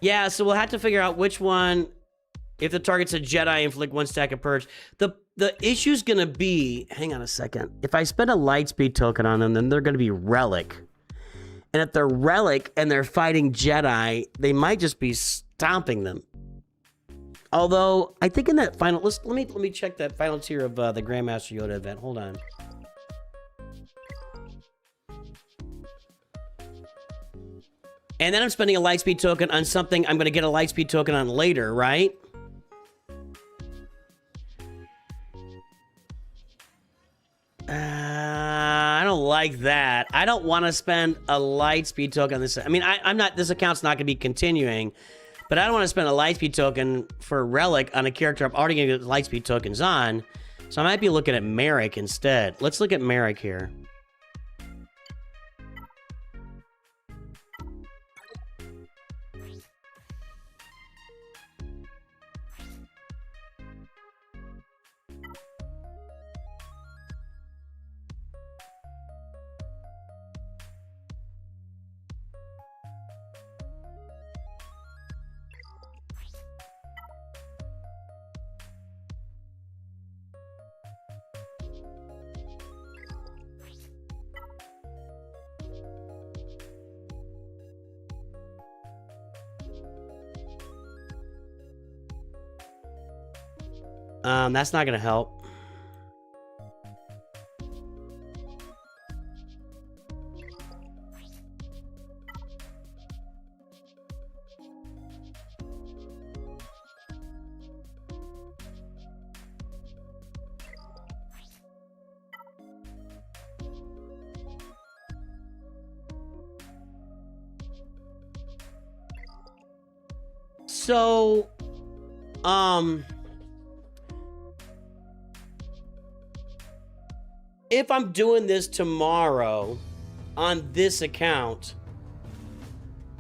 Yeah, so we'll have to figure out which one. If the target's a Jedi, inflict 1 stack of Purge. The issue's gonna be, hang on a second. If I spend a Lightspeed token on them, then they're gonna be Relic. And if they're Relic and they're fighting Jedi, they might just be stomping them. Although, I think in that final... Let me check that final tier of the Grandmaster Yoda event. Hold on. And then I'm spending a Lightspeed token on something I'm going to get a Lightspeed token on later, right? I don't like that. I don't want to spend a Lightspeed token on this. I mean, I'm not. This account's not going to be continuing, But I don't want to spend a lightspeed token for a relic on a character I'm already going to get lightspeed tokens on. So I might be looking at Merrick instead. Let's look at Merrick here. That's not gonna help. So, if I'm doing this tomorrow on this account,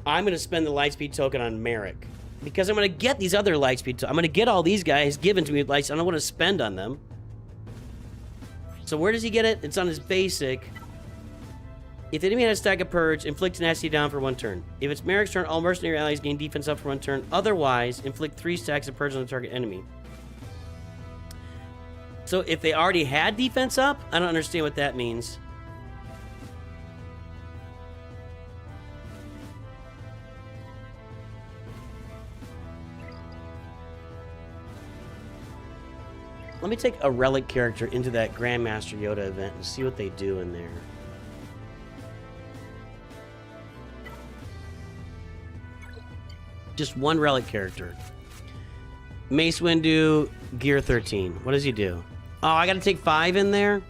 I'm going to spend the lightspeed token on Merrick. Because I'm going to get these other lightspeed I'm going to get all these guys given to me with lights. I don't want to spend on them. So where does he get it? It's on his basic. If the enemy has a stack of purge, inflict tenacity down for 1 turn. If it's Merrick's turn, all mercenary allies gain defense up for 1 turn. Otherwise, inflict 3 stacks of purge on the target enemy. So if they already had defense up, I don't understand what that means. Let me take a relic character into that Grandmaster Yoda event and see what they do in there. Just one relic character. Mace Windu, Gear 13. What does he do? Oh, I gotta take 5 in there?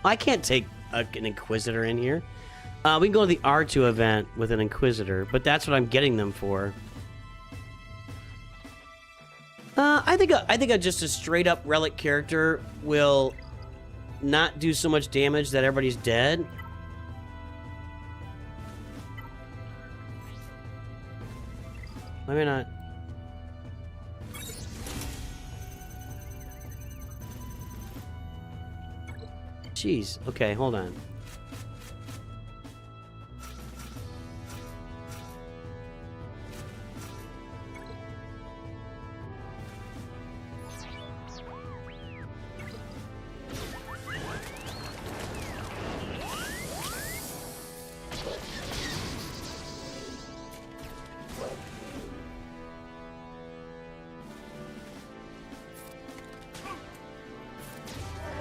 I can't take an Inquisitor in here. We can go to the R2 event with an Inquisitor, but that's what I'm getting them for. I think just a straight up relic character will not do so much damage that everybody's dead. Maybe not. Jeez. Okay, hold on.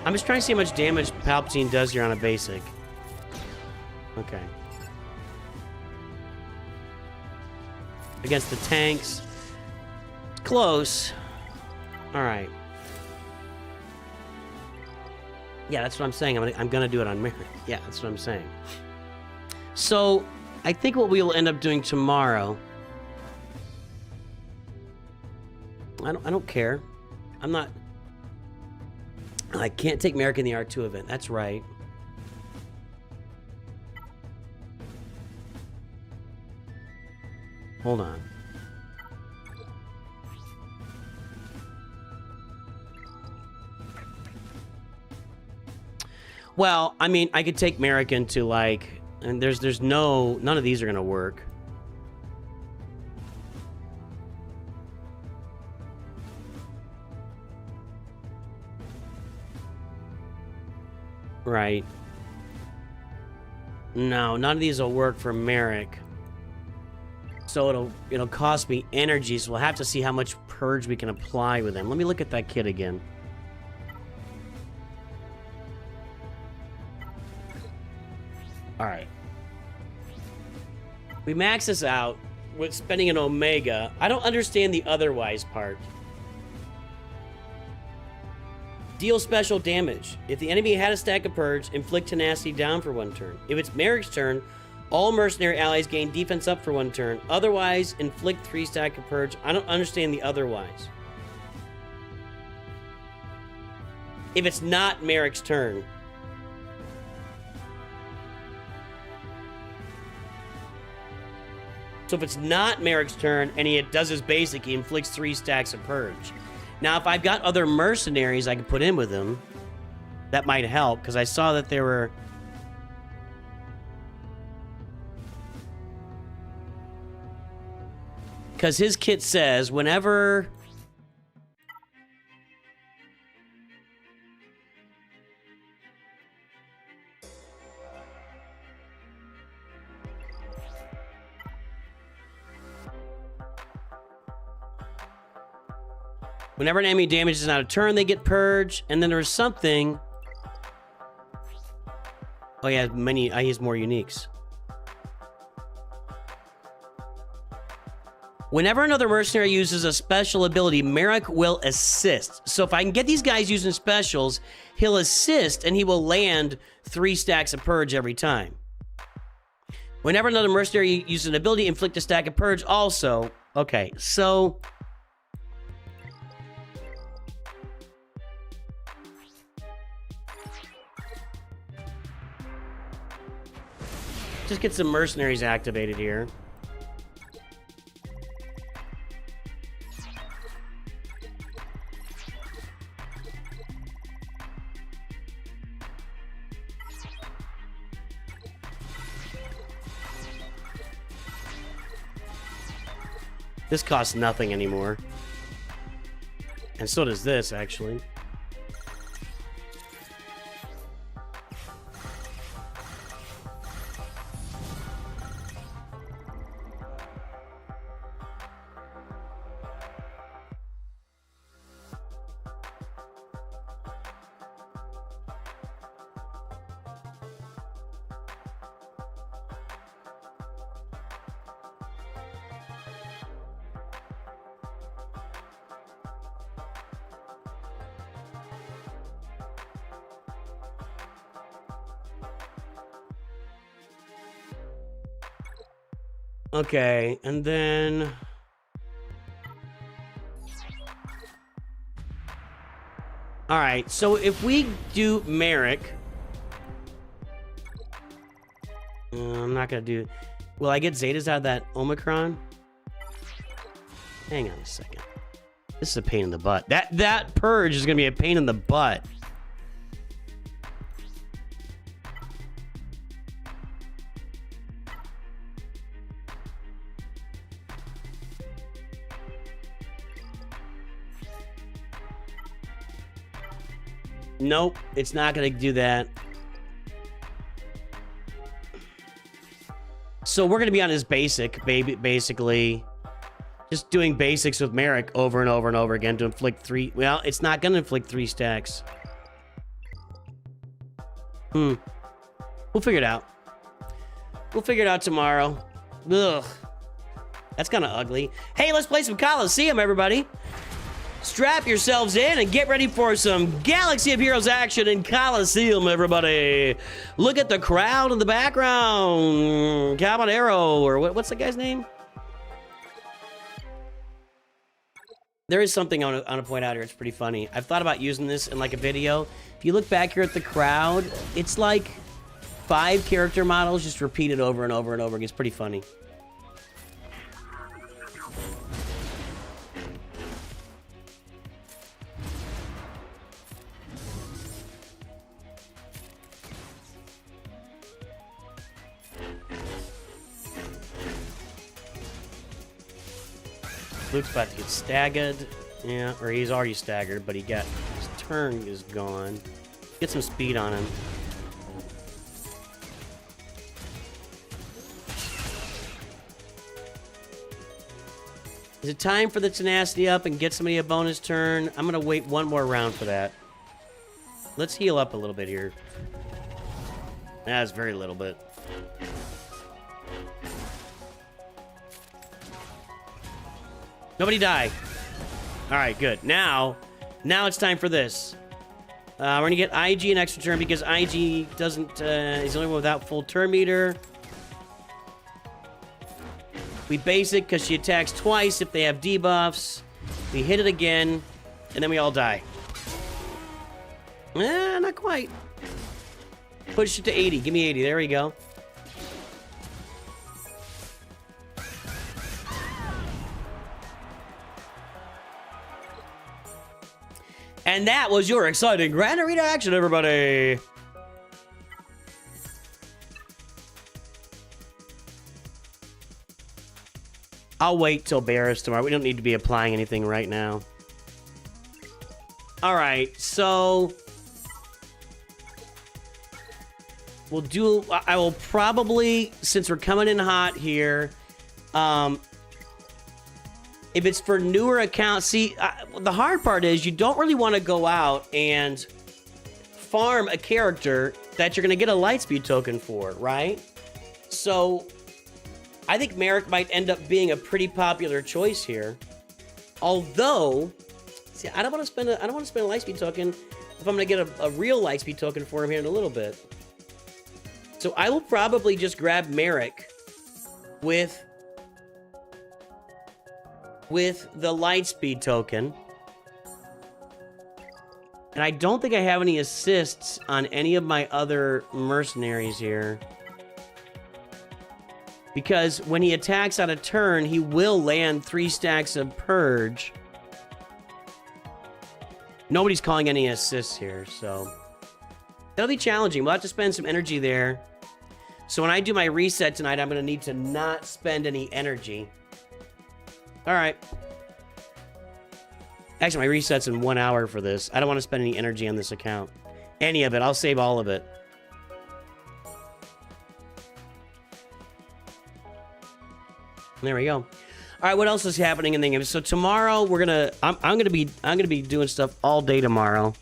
I'm just trying to see how much damage Palpatine does here on a basic. Okay. Against the tanks. It's close. Alright. Yeah, that's what I'm saying. I'm gonna do it on Mary. Yeah, that's what I'm saying. So, I think what we will end up doing tomorrow... I don't care. I'm not... I can't take Merrick in the R2 event. That's right. Hold on. Well, I mean, I could take Merrick into, like... And there's none of these are going to work. Right. No, none of these will work for Merrick. So it'll cost me energy, so we'll have to see how much purge we can apply with him. Let me look at that kit again. Alright. We max this out with spending an Omega. I don't understand the otherwise part. Deal special damage. If the enemy had a stack of purge, inflict tenacity down for 1 turn. If it's Merrick's turn, All mercenary allies gain defense up for 1 turn. Otherwise, inflict 3 stack of purge. I don't understand the otherwise. If it's not Merrick's turn. So if it's not Merrick's turn and he does his basic, he inflicts 3 stacks of purge. Now, if I've got other mercenaries I can put in with him, that might help, because I saw that there were... Because his kit says, whenever... Whenever an enemy damages out a turn, they get purge. And then there's something... Oh yeah, he has more uniques. Whenever another mercenary uses a special ability, Merrick will assist. So if I can get these guys using specials, he'll assist and he will land 3 stacks of purge every time. Whenever another mercenary uses an ability, inflict a stack of purge also. Okay, so... Just get some mercenaries activated here. This costs nothing anymore. And so does this, actually. Okay, and then... Alright, so if we do Merrick... I'm not gonna do... Will I get Zetas out of that Omicron? Hang on a second. This is a pain in the butt. That purge is gonna be a pain in the butt. Nope, it's not gonna do that. So we're gonna be on his basic, basically. Just doing basics with Merrick over and over and over again to inflict 3... Well, it's not gonna inflict 3 stacks. We'll figure it out. We'll figure it out tomorrow. Ugh. That's kind of ugly. Hey, let's play some Coliseum, everybody. Strap yourselves in and get ready for some Galaxy of Heroes action in Coliseum, everybody. Look at the crowd in the background. Caballero, or what's the guy's name? There is something I want to point out here. It's pretty funny. I've thought about using this in like a video. If you look back here at the crowd, it's like 5 character models just repeated over and over and over again. It's pretty funny. Luke's about to get staggered. Yeah, or he's already staggered, but his turn is gone. Get some speed on him. Is it time for the tenacity up and get somebody a bonus turn? I'm gonna wait one more round for that. Let's heal up a little bit here. That's very little bit. Nobody die. All right, good. Now it's time for this. We're gonna get IG an extra turn because IG doesn't. He's the only one without full turn meter. We base it because she attacks twice if they have debuffs. We hit it again, and then we all die. Not quite. Push it to 80. Give me 80. There we go. And that was your exciting Grand Arena action, everybody. I'll wait till Barris tomorrow. We don't need to be applying anything right now. All right, so we'll do. I will probably, since we're coming in hot here, if it's for newer accounts, see, the hard part is you don't really want to go out and farm a character that you're going to get a lightspeed token for, right? So I think Merrick might end up being a pretty popular choice here. Although, see, I don't want to spend a lightspeed token if I'm going to get a real lightspeed token for him here in a little bit. So I will probably just grab Merrick with the lightspeed token. And I don't think I have any assists on any of my other mercenaries here. Because when he attacks on a turn, he will land 3 stacks of purge. Nobody's calling any assists here, so that'll be challenging. We'll have to spend some energy there. So when I do my reset tonight, I'm going to need to not spend any energy. All right. Actually, my reset's in 1 hour for this. I don't want to spend any energy on this account. Any of it. I'll save all of it. There we go. All right, what else is happening in the game? So tomorrow I'm gonna be doing stuff all day tomorrow.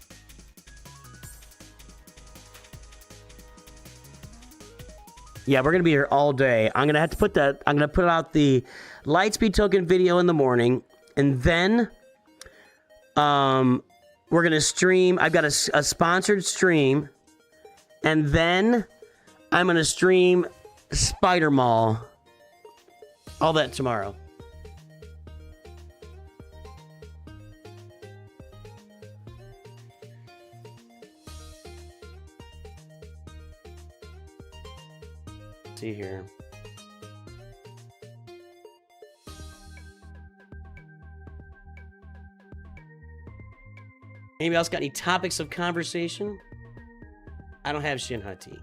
Yeah, we're gonna be here all day. I'm gonna put out the lightspeed token video in the morning, and then we're gonna stream. I've got a sponsored stream, and then I'm gonna stream Spider Mall. All that tomorrow. Let's see here. Anybody else got any topics of conversation? I don't have Shinhati.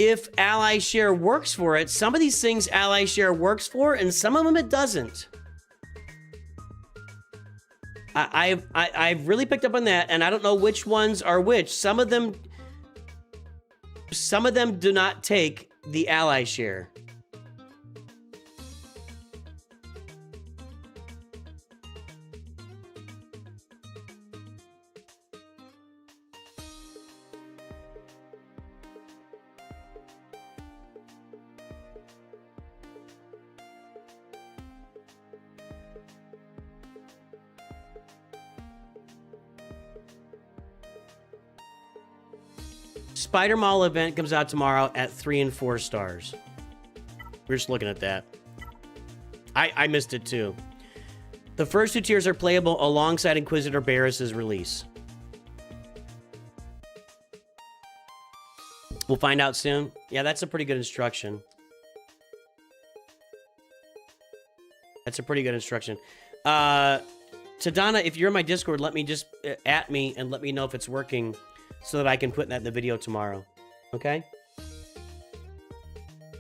If ally share works for it, some of these things ally share works for, and some of them it doesn't. I've really picked up on that, and I don't know which ones are which. Some of them do not take the ally share. Spider Mall event comes out tomorrow at 3 and 4 stars. We're just looking at that. I missed it too. The first 2 tiers are playable alongside Inquisitor Barris's release. We'll find out soon. Yeah, that's a pretty good instruction. That's a pretty good instruction. Tadana, if you're in my Discord, let me just at me and let me know if it's working, so that I can put that in the video tomorrow. Okay?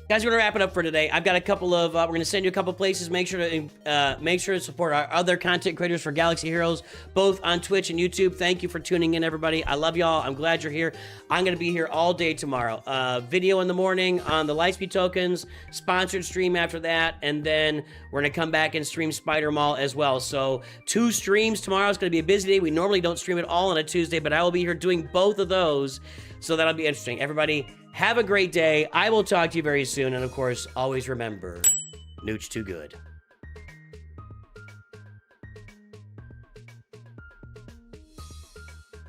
Guys, we're gonna wrap it up for today. I've got a couple of, we're gonna send you a couple places. Make sure to support our other content creators for Galaxy Heroes, both on Twitch and YouTube. Thank you for tuning in, everybody. I love y'all. I'm glad you're here. I'm gonna be here all day tomorrow. Video in the morning on the Lightspeed tokens, sponsored stream after that, and then we're gonna come back and stream Spider Mall as well. So 2 streams tomorrow. It's gonna be a busy day. We normally don't stream it all on a Tuesday, but I will be here doing both of those. So that'll be interesting. Everybody, have a great day. I will talk to you very soon. And of course, always remember, Nooch too good.